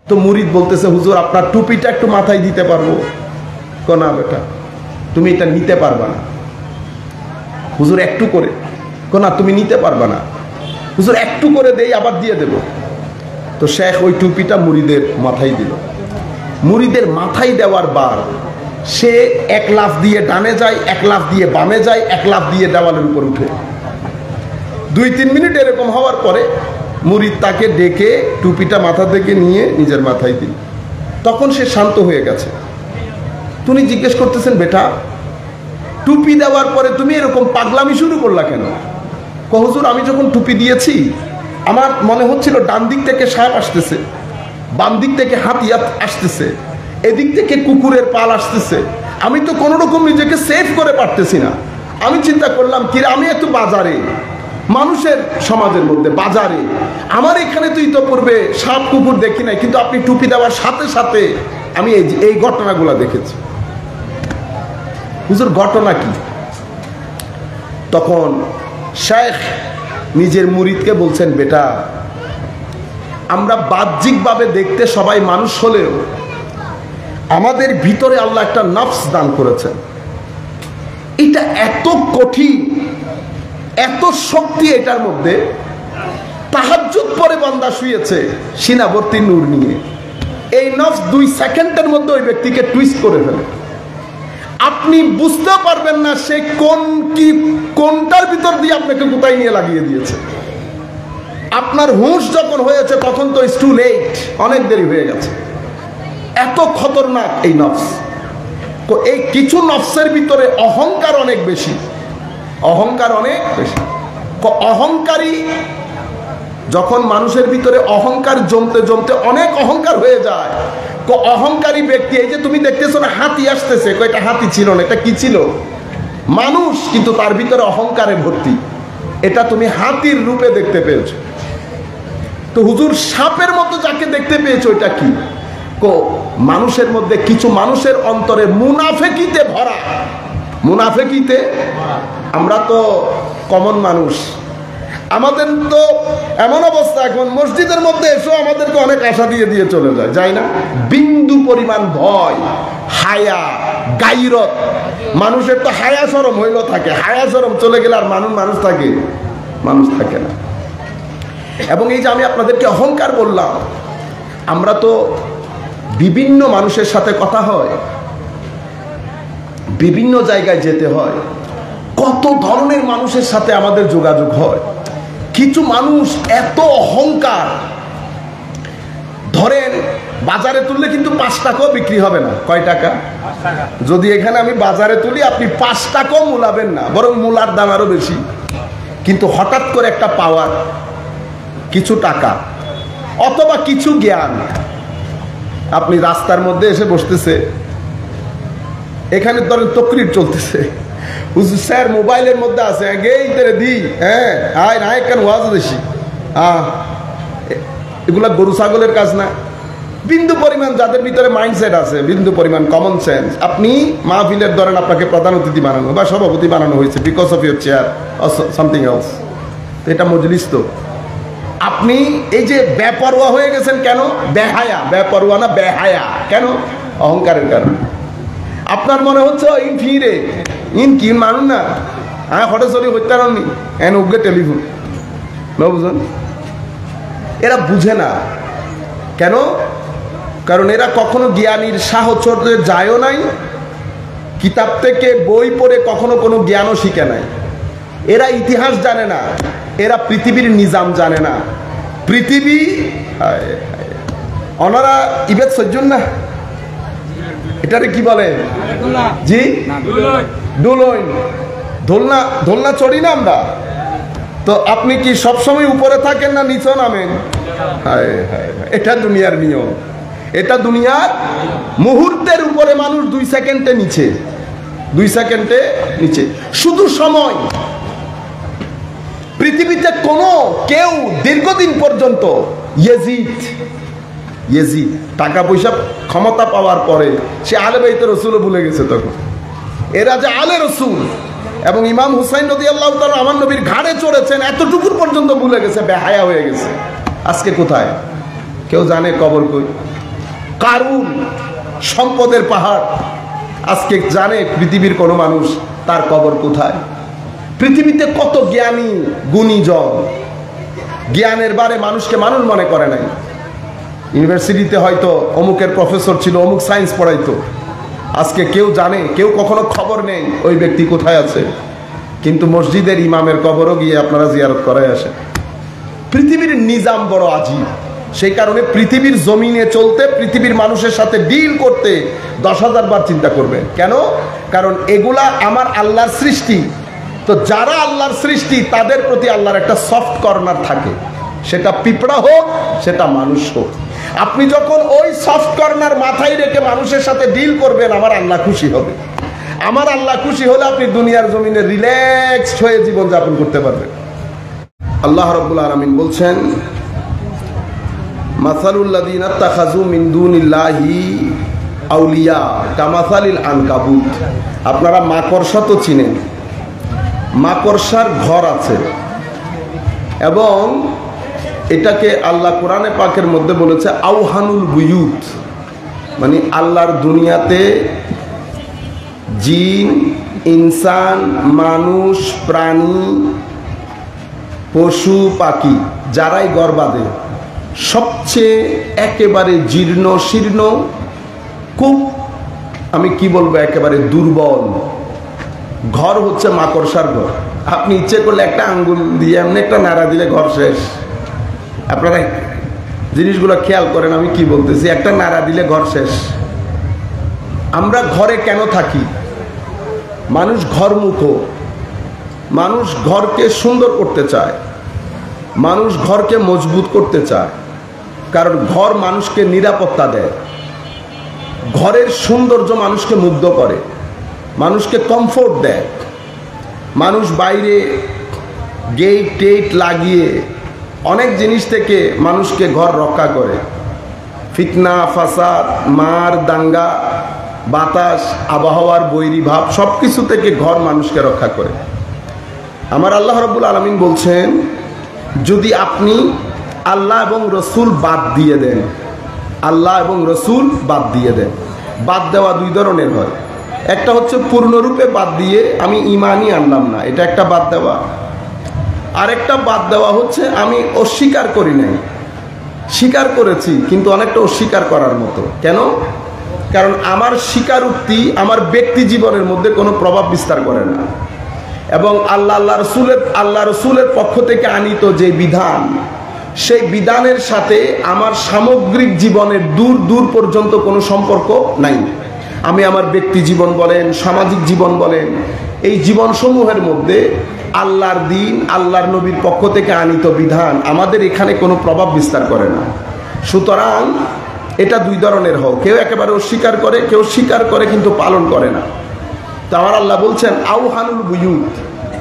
তো মুরিদ বলতেছে, হুজুর আপনার টুপিটা একটু মাথায় দিতে পারবো? না বেটা, তুমি এটা নিতে পারবা না। হুজুর একটু করে, না তুমি নিতে পারবা না। হুজুর একটু করে দেই, আবার দিয়ে দেব। তো শেখ ওই টুপিটা মুরিদের মাথায় দিল। মুরিদের মাথায় দেওয়ার বার সে এক লাফ দিয়ে ডানে যায়, এক লাফ দিয়ে বামে যায়, এক লাফ দিয়ে দেওয়ালের উপর উঠে। 2-3 মিনিট এরকম হওয়ার পরে মুরিদ তাকে ডেকে টুপিটা মাথা থেকে নিয়ে নিজের মাথায় দিল। তখন সে শান্ত হয়ে গেছে। তুমি জিজ্ঞেস করতেছেন, বেটা টুপি দেওয়ার পরে তুমি এরকম পাগলামি শুরু করলা কেন? হুজুর আমি যখন টুপি দিয়েছি আমার মনে হচ্ছিল ডান দিক থেকে সাপ আসতেছে, বাম দিক থেকে হাতি আসতেছে, এদিক থেকে কুকুরের পাল আসতেছে, আমি তো কোনো রকম নিজেকে সেভ করে পারতেছি না। আমি চিন্তা করলাম কি আমি একটু বাজারে, মানুষের সমাজের মধ্যে বাজারে, আমার এখানে তুই তো পূর্বে সাপ কুকুর দেখি নাই, কিন্তু আপনি টুপি দেওয়ার সাথে সাথে আমি এই ঘটনাগুলো দেখেছি। হুজুর ঘটনা কি? তখন শেখ নিজের মুরিদকে বলছেন, বেটা আমরা বাহ্যিকভাবে দেখতে সবাই মানুষ হলেও আমাদের ভিতরে আল্লাহ একটা নফস দান করেছেন। এটা এত কঠিন, এত শক্তি এটার মধ্যে। তাহাজ্জুদ পরে বান্দা শুয়েছে সিনাবর্তী নূর নিয়ে, এই নফস 2 সেকেন্ডের মধ্যে ওই ব্যক্তিকে টুইস্ট করে ফেলে। আপনি বুঝতে পারবেন না সে কোনটার ভিতর দিয়ে আপনাকে কোথায় নিয়ে লাগিয়ে দিয়েছে। আপনার হুঁশ যখন হয়েছে তখন তো ইটস টু লেট, অনেক দেরি হয়ে গেছে। এত খতরনাক এই নফস। এই কিছু নফসের ভিতরে অহংকার অনেক বেশি, অহংকার অনেক বেশি। অহংকারী যখন মানুষের ভিতরে অহংকার জমতে জমতে অনেক অহংকার হয়ে যায়, অহংকারী ব্যক্তি, এই যে তুমি দেখতেছো না হাতি আসতেছে, এটা হাতি ছিল না, এটা কি ছিল? মানুষ, কিন্তু তার ভিতরে অহংকারে ভর্তি। এটা তুমি হাতির রূপে দেখতে পেয়েছো। তো হুজুর সাপের মতো যাকে দেখতে পেয়েছো এটা কি? মানুষের মধ্যে কিছু মানুষের অন্তরে মুনাফেকিতে ভরা। মুনাফেকিতে, আমরা তো কমন মানুষ, আমাদের তো এমন অবস্থা এখন মসজিদের মধ্যে এসো আমাদেরকে অনেক আশা দিয়ে দিয়ে চলে যায়, যাই না? বিন্দু পরিমাণ ভয়, হায়া, গাইরত। মানুষের তো হায়া শরম হইল থাকে, হায়া শরম চলে গেলে আর মানুষ থাকে? মানুষ থাকে না। এবং এই যে আমি আপনাদেরকে অহংকার বললাম, আমরা তো বিভিন্ন মানুষের সাথে কথা হয়, বিভিন্ন জায়গায় যেতে হয়, কত ধরনের মানুষের সাথে আমাদের যোগাযোগ হয়। কিছু মানুষ এত অহংকার, ধরেন বাজারে তুললে কিন্তু 5 টাকাও বিক্রি হবে না। কয় টাকা? যদি এখানে আমি বাজারে তুলি আপনি 5 টাকাও মূলাবেন না, বরং মূলার দাম আরো বেশি। কিন্তু হঠাৎ করে একটা পাওয়ার, কিছু টাকা অথবা কিছু জ্ঞান, আপনি রাস্তার মধ্যে এসে বসতেছে, এখানে ধরেন তকরির চলতেছে, হুজুর স্যার মোবাইলের মধ্যে আছে, এগুলা গরু ছাগলের কাজ না। বিন্দু পরিমাণ যাদের ভিতরে মাইন্ডসেট আছে, বিন্দু পরিমাণ কমন সেন্স, আপনি মাহফিলের ধরেন আপনাকে প্রধান অতিথি বানানো বা সভাপতি বানানো হয়েছে because of your chair something else, এটা মজলিস। তো আপনি এই যে বেপরোয়া হয়ে গেছেন কেন? বেহায়া, বেপরোয়া না বেহায়া কেন? অহংকারের কারণে। আপনার মনে হচ্ছে ইন ফিরে ইন কি মানুষ না, হ্যাঁ হঠাৎ চলি হইতে পারেননি এন উগ্রে টেলিফোন না, বুঝলেন? এরা বুঝে না কেন? কারণ এরা কখনো জ্ঞানীর সাহচর্যে যায়ও নাই, কিতাব থেকে বই পড়ে কখনো কোনো জ্ঞানও শিখে নাই। এরা ইতিহাস জানে না, এরা পৃথিবীর নিজাম জানে না। পৃথিবী ওনারা ইবেদ সজ্জন না, এটারে কি বলে? জি দুলইন, দোলনা, দোলনা চড়ি না আমরা। তো আপনি কি সবসময় উপরে থাকেন না নিচে নামেন? এটা দুনিয়ার নিয়ম, এটা দুনিয়ার। মুহূর্তের উপরে মানুষ 2 সেকেন্ডে নিচে, 2 সেকেন্ডে নিচে। শুধু সময়। পৃথিবীতে কোনো কেউ দীর্ঘদিন পর্যন্ত ইয়েজিদ টাকা পয়সা ক্ষমতা পাওয়ার পরে সে আলে বাইতে রসুলও ভুলে গেছে। তখন এরা যে আলে রসুল এবং ইমাম হুসাইন রাদিয়াল্লাহু তাআলা আমার নবীর ঘাড়ে চড়েছেন, এতটুকুর পর্যন্ত ভুলে গেছে, বেহায়া হয়ে গেছে। আজকে কোথায়? কেউ জানে কবর কই? কারুন সম্পদের পাহাড়, আজকে জানে পৃথিবীর কোনো মানুষ তার কবর কোথায়? পৃথিবীতে কত জ্ঞানী গুণীজন, জ্ঞানের বারে মানুষকে মানুষ মনে করে নাই। ইউনিভার্সিটিতে হয়তো অমুকের প্রফেসর ছিল, অমুক সায়েন্স পড়াইতো, আজকে কেউ জানে, কেউ কখনো খবর নেই ওই ব্যক্তি কোথায় আছে। কিন্তু মসজিদের ইমামের কবরও গিয়ে আপনারা জিয়ারত করায় আসেন। পৃথিবীর নিজাম বড় আজীব, সেই কারণে পৃথিবীর জমিনে চলতে, পৃথিবীর মানুষের সাথে ডিল করতে 10,000 বার চিন্তা করবেন। কেন? কারণ এগুলা আমার আল্লাহর সৃষ্টি। তো যারা আল্লাহর সৃষ্টি তাদের প্রতি আল্লাহর একটা সফট কর্নার থাকে, সেটা পিঁপড়া হোক, সেটা মানুষ হোক। আপনি যখন ওই সফট কর্নার মাথায় রেখে মানুষের সাথে ডিল করবেন, আমার আল্লাহ খুশি হবে। আমার আল্লাহ খুশি হলে আপনি দুনিয়ার জমিনে রিল্যাক্সড হয়ে জীবনযাপন করতে পারবেন। আল্লাহ রাব্বুল আলামিন বলছেন, মাসালুল্লাযীনা ইত্তাখাযু মিন দুনিল্লাহি আউলিয়া কামাসালিল আনকাবুত। আপনারা মাকড়সা তো চিনেন, মাকড়সার ঘর আছে, এবং এটাকে আল্লাহ কোরআনে পাকের মধ্যে বলেছে আওহানুল বুয়ুত, মানে আল্লাহর দুনিয়াতে জিন, ইনসান, মানুষ, প্রাণী, পশু পাখি যারাই ঘর বাঁধে, সবচেয়ে একেবারে জীর্ণ শীর্ণ, খুব আমি কি বলবো, একেবারে দুর্বল ঘর হচ্ছে মাকড়সার ঘর। আপনি ইচ্ছে করলে একটা আঙ্গুল দিয়ে এমনি একটা নাড়া দিলে ঘর শেষ। আপনারা জিনিসগুলো খেয়াল করেন, আমি কি বলতেছি, একটা নাড়া দিলে ঘর শেষ। আমরা ঘরে কেন থাকি? মানুষ ঘরমুখ, মানুষ ঘরকে সুন্দর করতে চায়, মানুষ ঘরকে মজবুত করতে চায়, কারণ ঘর মানুষকে নিরাপত্তা দেয়। ঘরের সৌন্দর্য মানুষকে মুগ্ধ করে, মানুষকে কমফোর্ট দেয়। মানুষ বাইরে গেট টেট লাগিয়ে অনেক জিনিস থেকে মানুষকে ঘর রক্ষা করে। ফিতনা, ফাসাদ, মার, দাঙ্গা, বাতাস, আবহাওয়ার বৈরী ভাব, সব কিছু থেকে ঘর মানুষকে রক্ষা করে। আমার আল্লাহ রাব্বুল আলামিন বলছেন, যদি আপনি আল্লাহ এবং রসুল বাদ দিয়ে দেন, আল্লাহ এবং রসুল বাদ দিয়ে দেন। বাদ দেওয়া দুই ধরনের হয়, একটা হচ্ছে পূর্ণরূপে বাদ দিয়ে আমি ঈমানই আনলাম না, এটা একটা বাদ দেওয়া। আরেকটা বাদ দেওয়া হচ্ছে আমি অস্বীকার করি নাই, স্বীকার করেছি কিন্তু অনেকটা অস্বীকার করার মতো। কেন? কারণ আমার স্বীকারোক্তি আমার ব্যক্তি জীবনের মধ্যে কোনো প্রভাব বিস্তার করে না, এবং আল্লাহ রসুলের পক্ষ থেকে আনিত যে বিধান, সেই বিধানের সাথে আমার সামগ্রিক জীবনের দূর দূর পর্যন্ত কোনো সম্পর্ক নাই। আমি আমার ব্যক্তি জীবন বলেন, সামাজিক জীবন বলেন, এই জীবনসমূহের মধ্যে আল্লাহর দিন, আল্লাহর নবীর পক্ষ থেকে আনিত বিধান আমাদের এখানে কোনো প্রভাব বিস্তার করে না। সুতরাং এটা দুই ধরনের হোক, কেউ একেবারে অস্বীকার করে, কেউ স্বীকার করে কিন্তু পালন করে না। তো আমার আল্লাহ বলছেন আওহানুল বুয়ুত,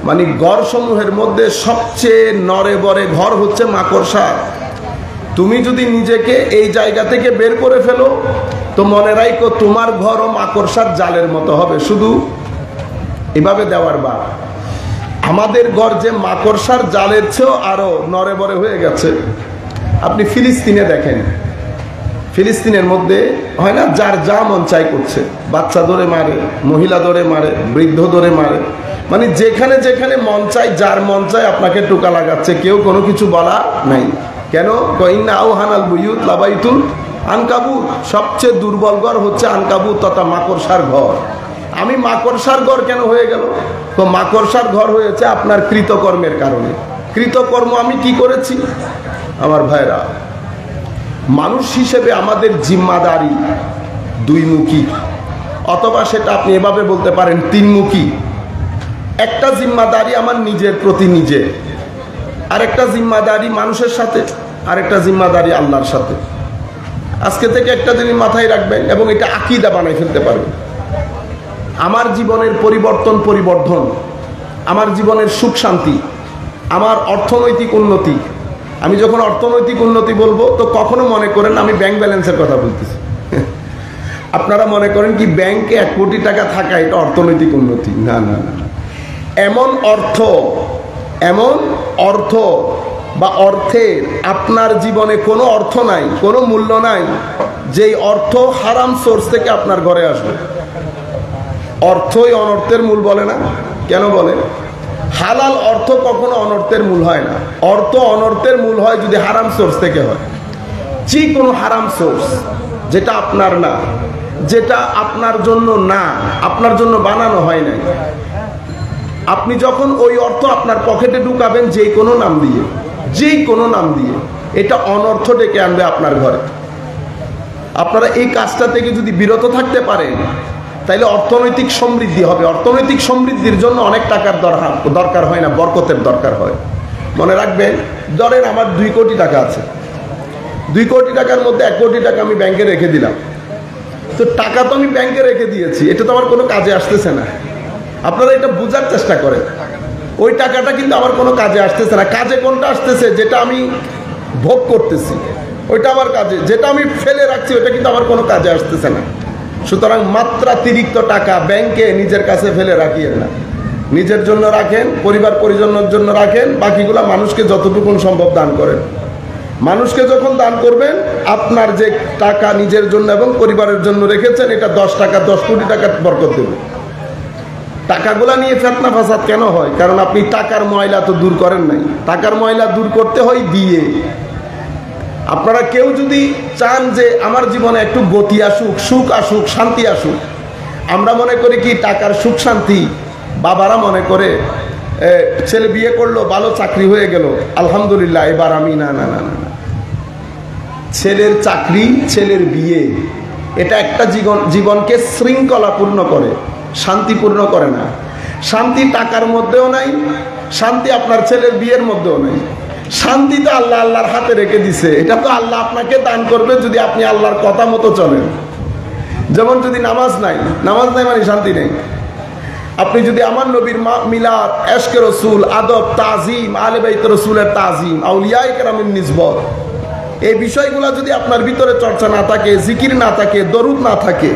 মানে ঘরসমূহের মধ্যে সবচেয়ে নরে বরে ঘর হচ্ছে মাকড়সা। তুমি যদি নিজেকে এই জায়গা থেকে বের করে ফেলো, তো মনে রাখো তোমার ঘরও মাকড়সার জালের মতো হবে, শুধু এভাবে দেওয়ার বার। আমাদের ঘর যে মাকড়সার জালের চেয়েও আরো নরে বরে হয়ে গেছে। আপনি ফিলিস্তিনে দেখেন, ফিলিস্তিনের মধ্যে হয় না, যার যা মন চাই করছে, বাচ্চা ধরে মারে, মহিলা ধরে মারে, বৃদ্ধ ধরে মারে, মানে যেখানে যেখানে মন চাই, যার মন চাই আপনাকে টোকা লাগাচ্ছে, কেউ কোনো কিছু বলা নাই। কেন? ইন্না আওহানাল বুয়ুত লাবাইতুল আনকাবুত, সবচেয়ে দুর্বল ঘর হচ্ছে আনকাবুত তথা মাকড়সার ঘর। আমি মাকড়সার ঘর কেন হয়ে গেল? তো মাকড়সার ঘর হয়েছে আপনার কৃতকর্মের কারণে। কৃতকর্ম আমি কি করেছি? আমার ভাইরা, মানুষ হিসেবে আমাদের জিম্মাদারি দুইমুখী, অথবা সেটা আপনি এভাবে বলতে পারেন তিনমুখী। একটা জিম্মাদারি আমার নিজের প্রতি নিজে, আরেকটা জিম্মাদারি মানুষের সাথে, আরেকটা জিম্মাদারি আল্লাহর সাথে। আজকে থেকে একটা জিনিস মাথায় রাখবেন এবং এটা আকীদা বানাই ফেলতে পারবেন। আমার জীবনের পরিবর্ধন, আমার জীবনের সুখ শান্তি, আমার অর্থনৈতিক উন্নতি। আমি যখন অর্থনৈতিক উন্নতি বলবো তো কখনো মনে করেন আমি ব্যাংক ব্যালেন্সের কথা বলতেছি। আপনারা মনে করেন কি ব্যাংকে 1 কোটি টাকা থাকা এটা অর্থনৈতিক উন্নতি? না না না, এমন অর্থ বা অর্থের আপনার জীবনে কোনো অর্থ নাই, কোনো মূল্য নাই যেই অর্থ হারাম সোর্স থেকে আপনার ঘরে আসবে। অর্থই অনর্থের মূল বলে না? কেন বলে? হালাল অর্থ কখনো অনর্থের মূল হয় না। অর্থ অনর্থের মূল হয় যদি হারাম সোর্স থেকে হয়। যে কোনো হারাম সোর্স যেটা আপনার না, যেটা আপনার জন্য না, আপনার জন্য বানানো হয় নাই, আপনি যখন ওই অর্থ আপনার পকেটে ঢুকাবেন যে কোনো নাম দিয়ে, যেই কোনো নাম দিয়ে, এটা অনর্থ ডেকে আনবে আপনার ঘরে। আপনারা এই কাজটা থেকে যদি বিরত থাকতে পারেন তাইলে অর্থনৈতিক সমৃদ্ধি হবে। অর্থনৈতিক সমৃদ্ধির জন্য অনেক টাকার দরকার হয় না, বরকতের দরকার হয়। মনে রাখবেন, ধরেন আমার 2 কোটি টাকা আছে, 2 কোটি টাকার মধ্যে 1 কোটি টাকা আমি ব্যাংকে রেখে দিলাম। তো টাকা তো আমি ব্যাংকে রেখে দিয়েছি, এটা তো আমার কোনো কাজে আসতেছে না। আপনারা এটা বোঝার চেষ্টা করেন, ওই টাকাটা কিন্তু আমার কোনো কাজে আসতেছে না। কাজে কোনটা আসতেছে? যেটা আমি ভোগ করতেছি ওইটা আমার কাজে, যেটা আমি ফেলে রাখছি ওইটা কিন্তু আমার কোনো কাজে আসতেছে না। সুতরাং মাত্রাতিরিক্ত টাকা ব্যাংকে নিজের কাছে ফেলে রাখিয়েন না, নিজের জন্য রাখেন, পরিবার পরিজনের জন্য রাখেন, বাকিগুলা মানুষকে যতটুকু সম্ভব দান করেন। মানুষকে যখন দান করবেন, আপনার যে টাকা নিজের জন্য এবং পরিবারের জন্য রেখেছেন, এটা 10 টাকা 10 কোটি টাকার বরকত দেবে। টাকাগুলা নিয়ে ফিতনা ফাসাদ কেন হয়? কারণ আপনি টাকার ময়লা তো দূর করেন নাই। টাকার ময়লা দূর করতে হয় দিয়ে। আপনারা কেউ যদি চান যে আমার জীবনে একটু গতি আসুক, সুখ আসুক, শান্তি আসুক, আমরা মনে করি কি টাকার সুখ শান্তি, বাবারা মনে করে ছেলে বিয়ে করলো, ভালো চাকরি হয়ে গেল, আলহামদুলিল্লাহ এবার আমি। না না না না, ছেলের চাকরি, ছেলের বিয়ে, এটা একটা জীবনকে শৃঙ্খলাপূর্ণ করে, শান্তিপূর্ণ করে না। শান্তি টাকার মধ্যেও নাই, শান্তি আপনার ছেলের বিয়ের মধ্যেও নাই। শান্তি তো আল্লাহ আল্লাহর হাতে রেখে দিছে, এটা তো আল্লাহ আপনাকে দান করবে যদি আপনি আল্লাহর কথা মতো চলেন। যেমন যদি নামাজ নাই মানে শান্তি নেই। আপনি যদি আমার নবীর মিলাদ, এশকে রসুল, আদব, তাজিম, আলে বাইত রসুলের তাজিম, আউলিয়ায়ে কেরামের নিসবত, এই বিষয়গুলো যদি আপনার ভিতরে চর্চা না থাকে, জিকির না থাকে, দরুদ না থাকে,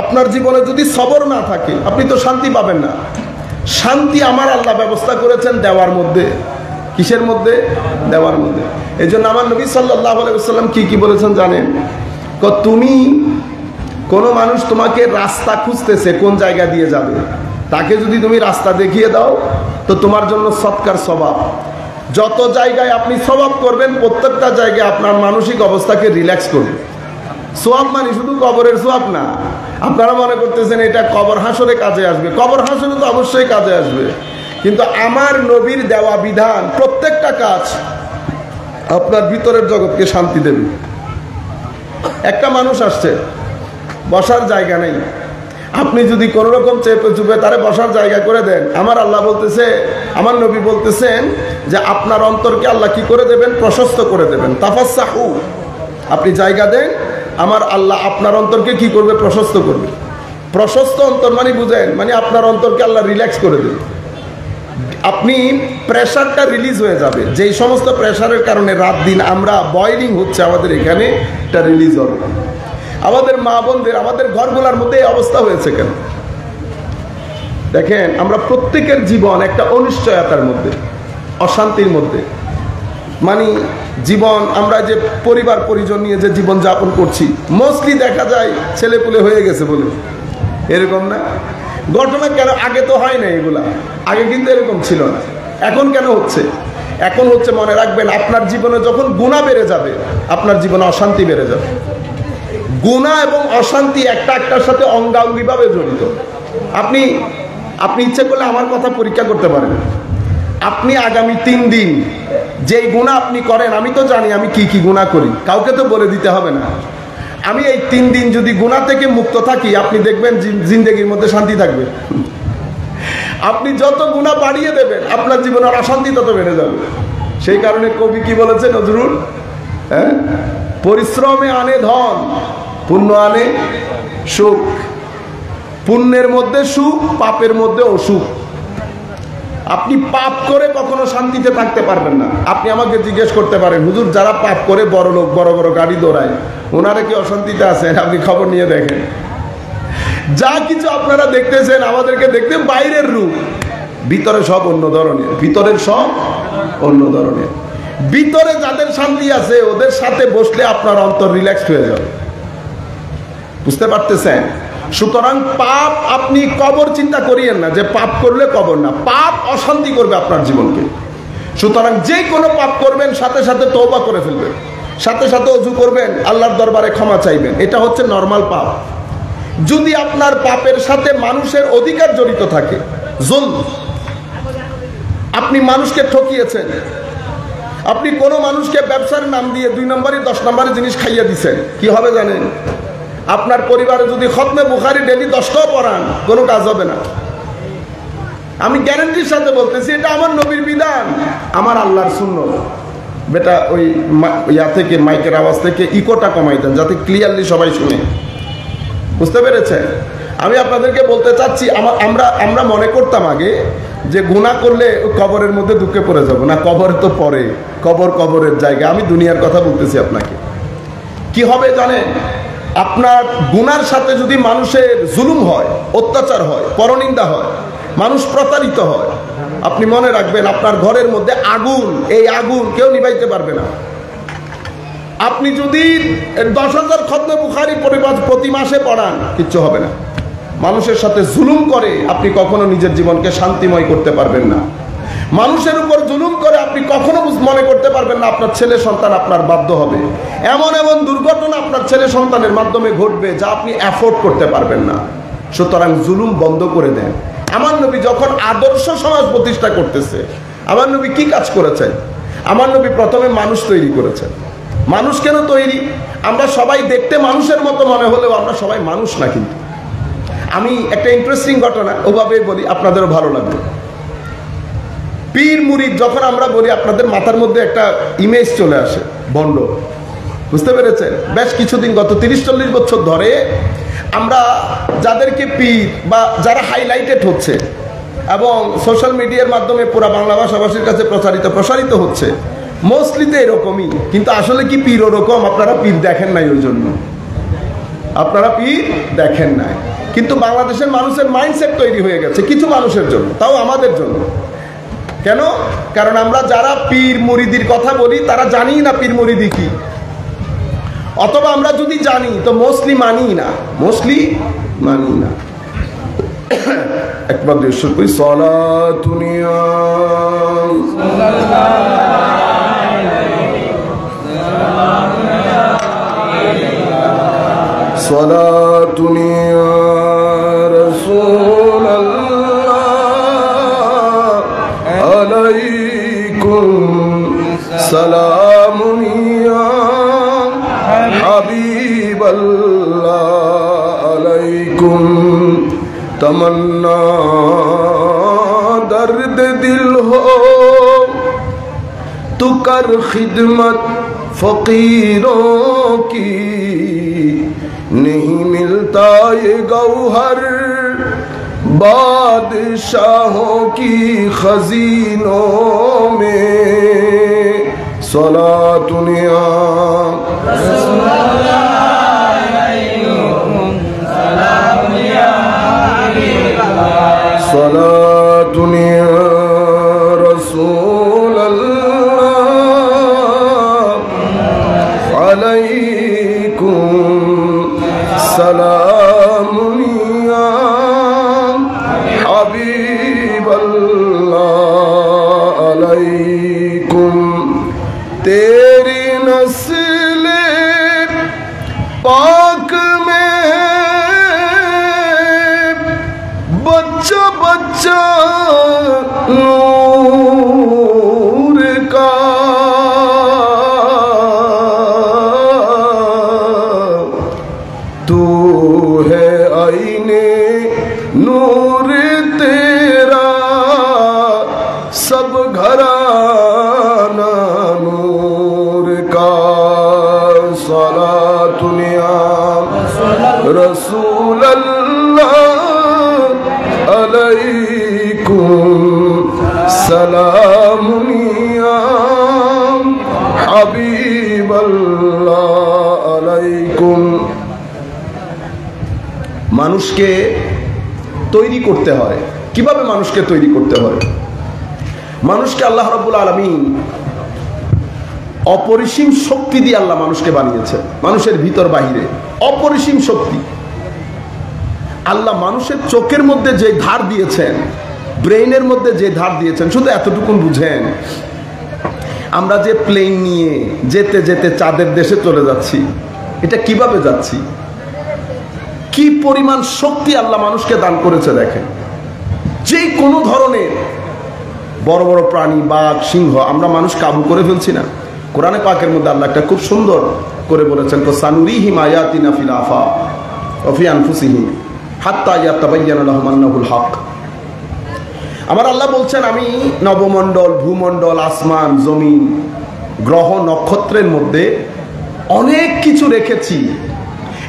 আপনার জীবনে যদি সবর না থাকে, আপনি তো শান্তি পাবেন না। শান্তি আমার আল্লাহ ব্যবস্থা করেছেন দেওয়ার মধ্যে। কিসের মধ্যে? দেওয়ার মধ্যে। এই জন্য আমার নবী সাল্লাল্লাহু আলাইহি ওয়াসাল্লাম কি বলেছেন জানেন? তুমি, কোনো মানুষ তোমাকে রাস্তা খুঁজতেছে কোন জায়গা দিয়ে যাবে, তাকে যদি তুমি রাস্তা দেখিয়ে দাও তো তোমার জন্য সৎকার স্বভাব। যত জায়গায় আপনি স্বভাব করবেন, প্রত্যেকটা জায়গায় আপনার মানসিক অবস্থাকে রিল্যাক্স করবে। সোয়াব মানে শুধু কবরের সোয়াব না। আপনারা মনে করতেছেন এটা কবর হাসরে কাজে আসবে, কবর হাসরে তো অবশ্যই কাজে আসবে, কিন্তু আমার নবীর দেওয়া বিধান প্রত্যেকটা কাজ আপনার ভিতরের জগৎকে শান্তি দেবে। একটা মানুষ আসছে, বসার জায়গা নেই, আপনি যদি কোনো রকম চেপে চুপে তারে বসার জায়গা করে দেন, আমার আল্লাহ বলতেছে, আমার নবী বলতেছেন যে আপনার অন্তরকে আল্লাহ কি করে দেবেন? প্রশস্ত করে দেবেন। তাফাসসাহু, আপনি জায়গা দেন, আমার আল্লাহ আপনার অন্তরকে কি করবে? প্রশস্ত করবে। প্রশস্ত অন্তর মানে বুঝেন, মানে আপনার অন্তরকে আল্লাহ রিল্যাক্স করে দেবে। আপনি প্রেশারটা রিলিজ হয়ে যাবে, যেই সমস্ত প্রেশারের কারণে রাত দিন আমরা বয়লিং হচ্ছে আমাদের এখানে, এটা রিলিজ হবে। আমাদের মা বোনদের, আমাদের ঘরগুলোর মধ্যে এই অবস্থা হয়েছে কেন? দেখেন, আমরা প্রত্যেকের জীবন একটা অনিশ্চয়তার মধ্যে, অশান্তির মধ্যে। মানে জীবন, আমরা যে পরিবার পরিজন নিয়ে যে জীবন যাপন করছি, মোস্টলি দেখা যায় ছেলে পুলে হয়ে গেছে বলে, এরকম না? ঘটনা কেন? আগে তো হয় না এগুলা, আগে কিন্তু এরকম ছিল না। এখন কেন হচ্ছে? এখন হচ্ছে, মনে রাখবেন, আপনার জীবনে যখন গুনাহ বেড়ে যাবে, আপনার জীবনে অশান্তি বেড়ে যাবে। গুনাহ এবং অশান্তি একটা একটার সাথে অঙ্গাঙ্গিভাবে জড়িত। আপনি ইচ্ছে করলে আমার কথা পরীক্ষা করতে পারেন। আপনি আগামী 3 দিন যেই গুনাহ আপনি করেন, আমি তো জানি আমি কি কি গুনাহ করি, কাউকে তো বলে দিতে হবে না। আমি এই 3 দিন যদি গুনাহ থেকে মুক্ত থাকি, আপনি দেখবেন জিন্দেগির মধ্যে শান্তি থাকবে। আপনি যত গুনাহ বাড়িয়ে দেবেন, আপনার জীবনের অশান্তি তত বেড়ে যাবে। সেই কারণে কবি কি বলেছে নজরুল? পরিশ্রমে আনে ধন, পুণ্য আনে সুখ। পুণ্যের মধ্যে সুখ, পাপের মধ্যে অসুখ। আপনি পাপ করে কখনো শান্তিতে থাকতে পারবেন না। আপনি আমাকে জিজ্ঞেস করতে পারেন, হুজুর যারা পাপ করে বড় লোক, বড় বড় গাড়ি দৌড়ায়, ওনারা কি অশান্তিতে আছেন? আপনি খবর নিয়ে দেখেন। যা কিছু আপনারা দেখতেছেন, আমাদেরকে দেখতে বাইরের রূপ, ভিতরে সব অন্য ধরনের, ভিতরের সব অন্য ধরনের। ভিতরে যাদের শান্তি আছে ওদের সাথে বসলে আপনার অন্তর রিল্যাক্সড হয়ে যাবে, বুঝতে পারতেছেন? সুতরাং পাপ আপনি কবর চিন্তা করিয়েন না, যে পাপ করলে কবর না, পাপ অশান্তি করবে আপনার জীবনকে। সুতরাং যে কোনো পাপ করবেন সাথে সাথে তওবা করে ফেলবেন, সাথে সাথে ওযু করবেন, আল্লাহর দরবারে ক্ষমা চাইবেন, এটা হচ্ছে নরমাল পাপ। যদি আপনার পাপের সাথে মানুষের অধিকার জড়িত থাকে, জুলম, আপনি মানুষকে ঠকিয়েছেন, আপনি কোনো মানুষকে ব্যবসার নাম দিয়ে 2 নম্বরে 10 নম্বরে জিনিস খাইয়ে দিচ্ছেন, কি হবে জানেন? আপনার পরিবারে যদি খতমে বুখারী ডেলি 10টাও পড়ান, কোনো কাজ হবে না। আমি গ্যারান্টির সাথে বলতেছি, এটা আমার নবীর বিধান, আমার আল্লাহর সুন্নাত। বেটা ওই ইয়া থেকে, মাইকের আওয়াজ থেকে ইকোটা কমাই দেন, যাতে ক্লিয়ারলি সবাই শুনে, বুঝতে পেরেছেন? আমি আপনাদেরকে বলতে চাচ্ছি, আমরা মনে করতাম আগে যে গুনাহ করলে কবরের মধ্যে ঢুকে পড়ে যাব না, কবর তো পরে, কবরের জায়গা। আমি দুনিয়ার কথা বলতেছি আপনাকে। কি হবে জানেন? আপনার গুনার সাথে যদি মানুষের জুলুম হয়, অত্যাচার হয়, পরনিন্দা হয়, মানুষ প্রতারিত হয়, আপনি মনে রাখবেন আপনার ঘরের মধ্যে আগুন, এই আগুন কেউ নিভাইতে পারবে না। আপনি যদি 10,000 খতমে বুখারী প্রতি মাসে পড়ান, কিচ্ছু হবে না। মানুষের সাথে জুলুম করে আপনি কখনো নিজের জীবনকে শান্তিময় করতে পারবেন না। মানুষের উপর জুলুম করে আপনি কখনো মনে করতে পারবেন না আপনার ছেলে সন্তান আপনার বাধ্য হবে। এমন এমন দুর্ঘটনা আপনার ছেলে সন্তানের মাধ্যমে ঘটবে যা আপনি অ্যাফোর্ড করতে পারবেন না। সুতরাং জুলুম বন্ধ করে দেন। আমার নবী যখন আদর্শ সমাজ প্রতিষ্ঠা করতেছে, আমার নবী কি কাজ করেছেন? আমার নবী প্রথমে মানুষ তৈরি করেছেন। মানুষ কেন তৈরি? আমরা সবাই দেখতে মানুষের মতো মনে হলেও আমরা সবাই মানুষ না। কিন্তু আমি একটা ইন্টারেস্টিং ঘটনা ওভাবে বলি, আপনাদেরও ভালো লাগবে। পীর মুরিদ যখন আমরা বলি, আপনাদের মাথার মধ্যে একটা ইমেজ চলে আসে, ভণ্ড, বুঝতে পেরেছেন? বেশ কিছুদিন, গত 30-40 বছর ধরে আমরা যাদেরকে পীর বা যারা হাইলাইটেড হচ্ছে এবং সোশ্যাল মিডিয়ার মাধ্যমে পুরা বাংলা ভাষাভাষীর কাছে প্রসারিত হচ্ছে, মোস্টলি তো এরকমই। কিন্তু আসলে কি পীর ওরকম? আপনারা পীর দেখেন নাই, ওই জন্য আপনারা পীর দেখেন নাই। কিন্তু বাংলাদেশের মানুষের মাইন্ডসেট তৈরি হয়ে গেছে কিছু মানুষের জন্য, তাও আমাদের জন্য। কেন? কারণ আমরা যারা পীর মুরিদির কথা বলি তারা জানি না পীর মুরিদি কি, অথবা আমরা যদি জানি তো মোস্টলি মানি না, একবার দেড়শো করি সলাতুনিয়া সলাতুনিয়া রাসূলুল্লাহ আলাইকুম সালামুনিয়া হাবিবাল্লাহ আলাইকুম तमन्ना दर्द दिल हो तू कर खिदमत फकीरों की नहीं मिलता ये गौहर बादशाहों की खजीनों में सलातुनिया सलातुनिया रसूलल्लाह अलैकुम सलामुनिया हबीबल्लाह अलैकुम तेरी नस्ल पाक में बच्चा बच्चा नूर का तू है आईने नूर तेरा सब घराना नूर का सलातुनिया रसूल अलैकुम सलामुनिया हबीबल्लाह अलैकुम। মানুষকে তৈরি করতে হয়। কিভাবে মানুষকে তৈরি করতে হয়? মানুষকে আল্লাহ রাব্বুল আলামিন অপরিসীম শক্তি দিয়ে আল্লাহ মানুষকে বানিয়েছে, মানুষের ভিতর বাহিরে অপরিসীম শক্তি। আল্লাহ মানুষের চোখের মধ্যে যে ধার দিয়েছেন, ব্রেইনের মধ্যে যে ধার দিয়েছেন, শুধু এতটুকু বুঝেন, আমরা যে প্লেন নিয়ে যেতে যেতে চাঁদের দেশে চলে যাচ্ছি, এটা কিভাবে যাচ্ছি, কি পরিমাণ শক্তি আল্লাহ মানুষকে দান করেছে দেখেন। যে কোনো ধরনের বড় বড় প্রাণী, বাঘ, সিংহ, আমরা মানুষ কাবু করে ফেলছি না। কোরআনে পাকের মধ্যে আল্লাহ একটা খুব সুন্দর করে বলেছেন, সানুরিহিম আয়াতিনা ফিল আফাক ওয়া ফি আনফুসিহিম হাত্তা ইয়াতাবায়্যানা লাহুম আন্নাহুল হক। আমার আল্লাহ বলছেন, আমি নবমণ্ডল, ভূমণ্ডল, আসমান, জমিন, গ্রহ, নক্ষত্রের মধ্যে অনেক কিছু রেখেছি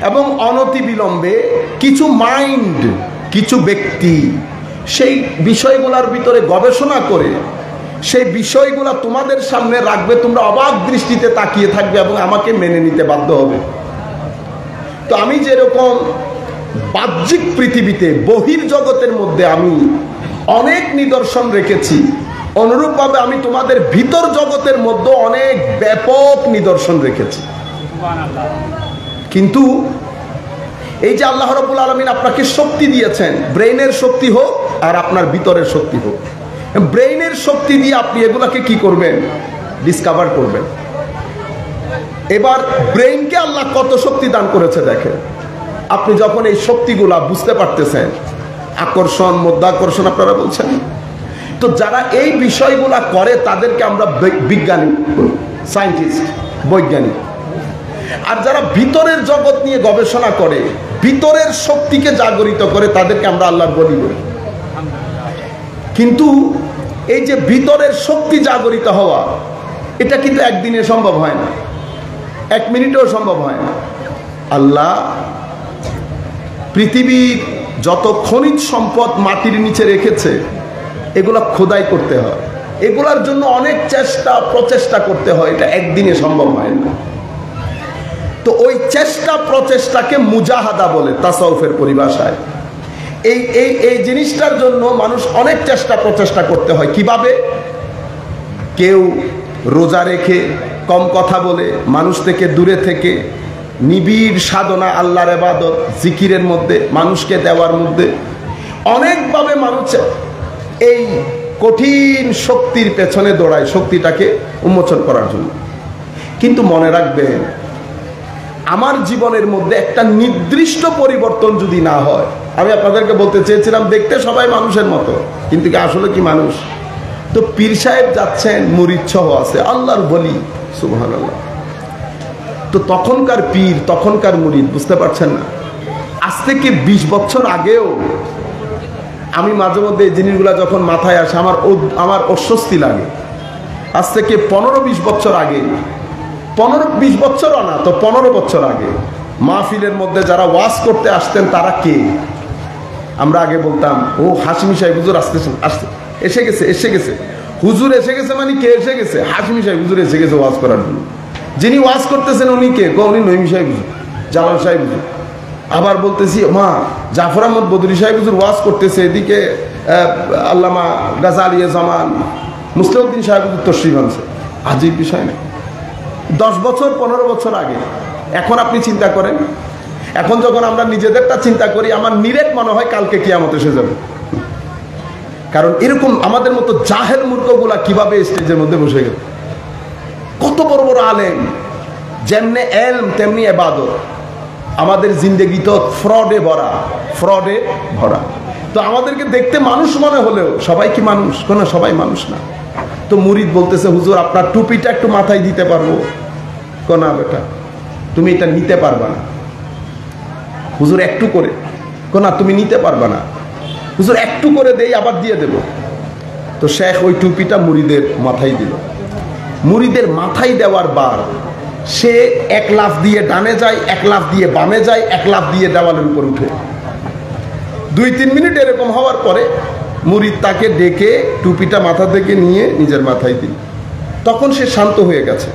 এবং অনতিবিলম্বে কিছু মাইন্ড, কিছু ব্যক্তি সেই বিষয়গুলোর ভিতরে গবেষণা করে সেই বিষয়গুলো তোমাদের সামনে রাখবে, তোমরা অবাক দৃষ্টিতে তাকিয়ে থাকবে এবং আমাকে মেনে নিতে বাধ্য হবে। তো আমি যেরকম বাহ্যিক পৃথিবীতে, বহির জগতের মধ্যে আমি অনেক নিদর্শন রেখেছি, অনুরূপভাবে আমি তোমাদের ভিতর জগতের মধ্যে অনেক ব্যাপক নিদর্শন রেখেছি। কিন্তু এই যে আল্লাহ রাব্বুল আলামিন আপনাকে শক্তি দিয়েছেন, ব্রেইনের শক্তি হোক আর আপনার ভিতরের শক্তি হোক, ব্রেইনের শক্তি দিয়ে আপনি এগুলাকে কি করবেন? ডিসকভার করবেন। এবার ব্রেইনকে আল্লাহ কত শক্তি দান করেছে দেখেন। আপনি যখন এই শক্তিগুলা বুঝতে পারতেছেন, আকর্ষণ, মধ্যাকর্ষণ আপনারা বলছেন, তো যারা এই বিষয়গুলা করে তাদেরকে আমরা বিজ্ঞানী, সায়েন্টিস্ট, বৈজ্ঞানিক। আর যারা ভিতরের জগৎ নিয়ে গবেষণা করে, ভিতরের শক্তিকে জাগরিত করে, তাদেরকে আমরা আল্লাহর বলি বলি। কিন্তু এই যে ভিতরের শক্তি জাগরিত হওয়া, এটা কিন্তু একদিনে সম্ভব হয় না, এক মিনিটেও সম্ভব হয় না। আল্লাহ পৃথিবীর যত খনিজ সম্পদ মাটির নিচে রেখেছে, এগুলা খোদাই করতে হয়, এগুলার জন্য অনেক চেষ্টা প্রচেষ্টা করতে হয়, এটা একদিনে সম্ভব হয় না। তো ওই চেষ্টা প্রচেষ্টাকে মুজাহাদা বলে তাসাউফের পরিভাষায়। এই এই এই জিনিসটার জন্য মানুষ অনেক চেষ্টা প্রচেষ্টা করতে হয়। কিভাবে? কেউ রোজা রেখে, কম কথা বলে, মানুষ থেকে দূরে থেকে, নিবিড় সাধনা, আল্লাহর ইবাদত, জিকিরের মধ্যে, মানুষকে দেওয়ার মধ্যে অনেকভাবে মানুষ এই কঠিন শক্তির পেছনে দৌড়ায়, শক্তিটাকে উন্মোচন করার জন্য। কিন্তু মনে রাখবেন, আমার জীবনের মধ্যে একটা নির্দিষ্ট পরিবর্তন যদি না হয়, আমি আপনাদেরকে বলতে চেয়েছিলাম দেখতে সবাই মানুষের মতো, কিন্তু কি আসলে কি মানুষ? তো পীর সাহেব যাচ্ছেন, মুরিদ সহ আছে, আল্লাহর বলি, সুবহানাল্লাহ। তো তখনকার পীর, তখনকার মুরিদ, বুঝতে পারছেন না? আজ থেকে 20 বছর আগেও আমি মাঝে মধ্যে এই জিনিসগুলো যখন মাথায় আসে আমার অস্বস্তি লাগে। আজ থেকে 15-20 বছর আগে, 15-20 বছরও না তো 15 বছর আগে মাহফিলের মধ্যে যারা ওয়াজ করতে আসতেন তারা কে? আমরা আগে বলতাম, ও হাশিমি সাহেব হুজুর আসতেছেন, এসে গেছে হুজুর এসে গেছে। মানে কে এসে গেছে? হাশিমি সাহেব হুজুর এসে গেছে ওয়াজ করার জন্য। যিনি ওয়াজ করতেছেন উনি কে? উনি নঈমি সাহেব হুজুর, জালাল সাহেব হুজুর। আবার বলতেছি, মা জাফর আহমদ বদরি সাহেব হুজুর ওয়াজ করতেছে, এদিকে আল্লামা গাজালি জামান, মুসলিউদ্দিন সাহেব হুজুর তশরিফ আনছে। আজীব বিষয় না, 10 বছর 15 বছর আগে। এখন আপনি চিন্তা করেন, এখন যখন আমরা নিজেদেরটা চিন্তা করি, আমার নিরেট মনে হয় কালকে কিয়ামত এসে যাবে। কারণ এরকম আমাদের মতো জাহেল মূর্খগুলা কিভাবে স্টেজের মধ্যে বসে গেল। কত বড় বড় আলেম, যেমনে এলম তেমনি ইবাদত। আমাদের জিন্দেগি তো ফ্রডে ভরা। তো আমাদেরকে দেখতে মানুষ মনে হলেও সবাই কি মানুষ? কোনো সবাই মানুষ না। তো মুরিদ বলতেছে, হুজুর আপনার টুপিটা একটু মাথায় দিতে পারবো? না বেটা, তুমি এটা নিতে পারবা না। হুজুর একটু করে, না তুমি নিতে পারবা না। হুজুর একটু করে দেই, আবার দিয়ে দেব। তো শেখ ওই টুপিটা মুরিদের মাথায় দিল। মুরিদের মাথায় দেওয়ার বার সে 1 লাফ দিয়ে ডানে যায়, 1 লাফ দিয়ে বামে যায়, 1 লাফ দিয়ে দেওয়ালের উপর উঠে। 2-3 মিনিট এরকম হওয়ার পরে মুরিদ তাকে ডেকে টুপিটা মাথা থেকে নিয়ে নিজের মাথায় দিল। তখন সে শান্ত হয়ে গেছে।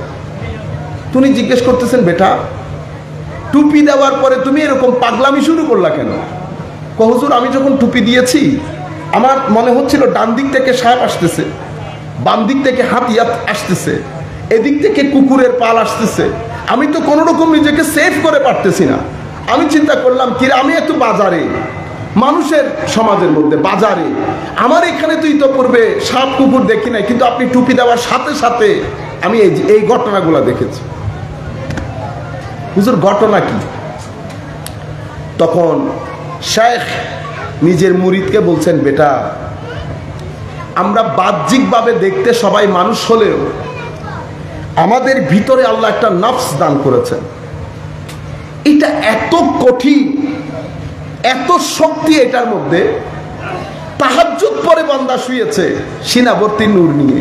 তুমি জিজ্ঞেস করতেছেন, বেটা টুপি দেওয়ার পরে তুমি এরকম পাগলামি শুরু করলা কেন? হুজুর আমি যখন টুপি দিয়েছি আমার মনে হচ্ছিল ডান দিক থেকে সাপ আসতেছে, বাম দিক থেকে হাতি আসতেছে, এদিক থেকে কুকুরের পাল আসতেছে। আমি তো কোনো রকম নিজেকে সেভ করে পারতেছি না। আমি চিন্তা করলাম কি আমি একটু বাজারে, মানুষের সমাজের মধ্যে বাজারে, আমার এখানে তো ইতোপূর্বে সাপ কুকুর দেখি নাই, কিন্তু আপনি টুপি দেওয়ার সাথে সাথে আমি এই ঘটনাগুলো দেখেছি। হুজুর ঘটনা কি? তখন শেখ নিজের মুরিদকে বলছেন, বেটা আমরা বাহ্যিকভাবে দেখতে সবাই মানুষ হলেও আমাদের ভিতরে আল্লাহ একটা নফস দান করেছেন। এটা এত কঠিন, এত শক্তি এটার মধ্যে। তাহাজ্জুদ পরে বান্দা শুয়েছে সিনাবর্তী নূর নিয়ে,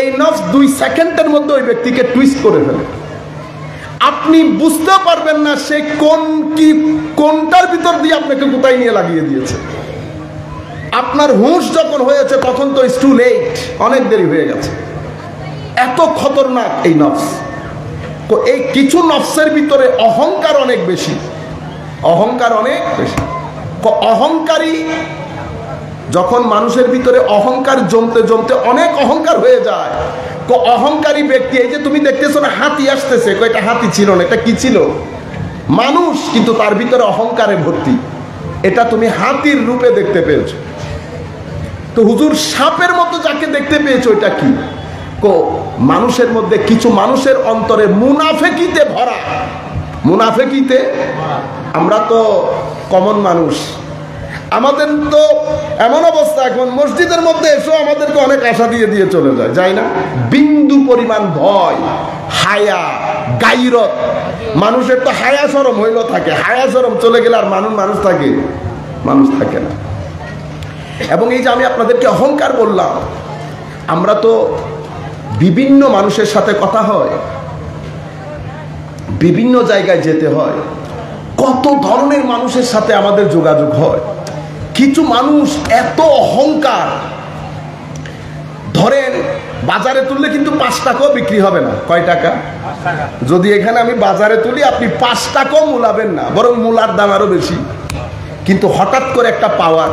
এই নফস 2 সেকেন্ডের মধ্যে ওই ব্যক্তিকে টুইস্ট করে ফেলে। আপনি বুঝতে পারবেন না সে কোনটার ভিতর দিয়ে আপনাকে কোথায় নিয়ে লাগিয়ে দিয়েছে। আপনার হুঁশ যখন হয়েছে তখন তো ইটস টু লেট, অনেক দেরি হয়ে গেছে। এত খতরনাক এই নফস। তো এই কিছু নফসের ভিতরে অহংকার অনেক বেশি, অহংকার অনেক বেশি। অহংকারী যখন মানুষের ভিতরে অহংকার জমতে জমতে অনেক অহংকার হয়ে যায়, অহংকারী ব্যক্তি, এই যে তুমি দেখতেছো না হাতি আসতেছে, এটা হাতি ছিল না, এটা কি ছিল? মানুষ, কিন্তু তার ভিতরে অহংকারে ভর্তি। এটা তুমি হাতির রূপে দেখতে পেয়েছো। তো হুজুর সাপের মতো যাকে দেখতে পেয়েছো এটা কি? মানুষের মধ্যে কিছু মানুষের অন্তরে মুনাফেকিতে ভরা। মুনাফেকিতে, আমরা তো কমন মানুষ, আমাদের তো এমন অবস্থা এখন মসজিদের মধ্যে এসো আমাদেরকে অনেক আশা দিয়ে চলে যায়, যাই না? বিন্দু পরিমাণ ভয়, হায়া, গাইরত। মানুষের তো হায়া শরম হইল থাকে, হায়া শরম চলে গেলে আর মানুষ থাকে? মানুষ থাকে না। এবং এই যে আমি আপনাদেরকে অহংকার বললাম, আমরা তো বিভিন্ন মানুষের সাথে কথা হয়, বিভিন্ন জায়গায় যেতে হয়, কত ধরনের মানুষের সাথে আমাদের যোগাযোগ হয়। কিছু মানুষ এত অহংকার, ধরেন বাজারে তুললে কিন্তু 5 টাকাও বিক্রি হবে না। কয় টাকা? যদি এখানে আমি বাজারে তুলি আপনি 5 টাকাও মূলাবেন না, বরং মূলার দাম আরো বেশি। কিন্তু হঠাৎ করে একটা পাওয়ার,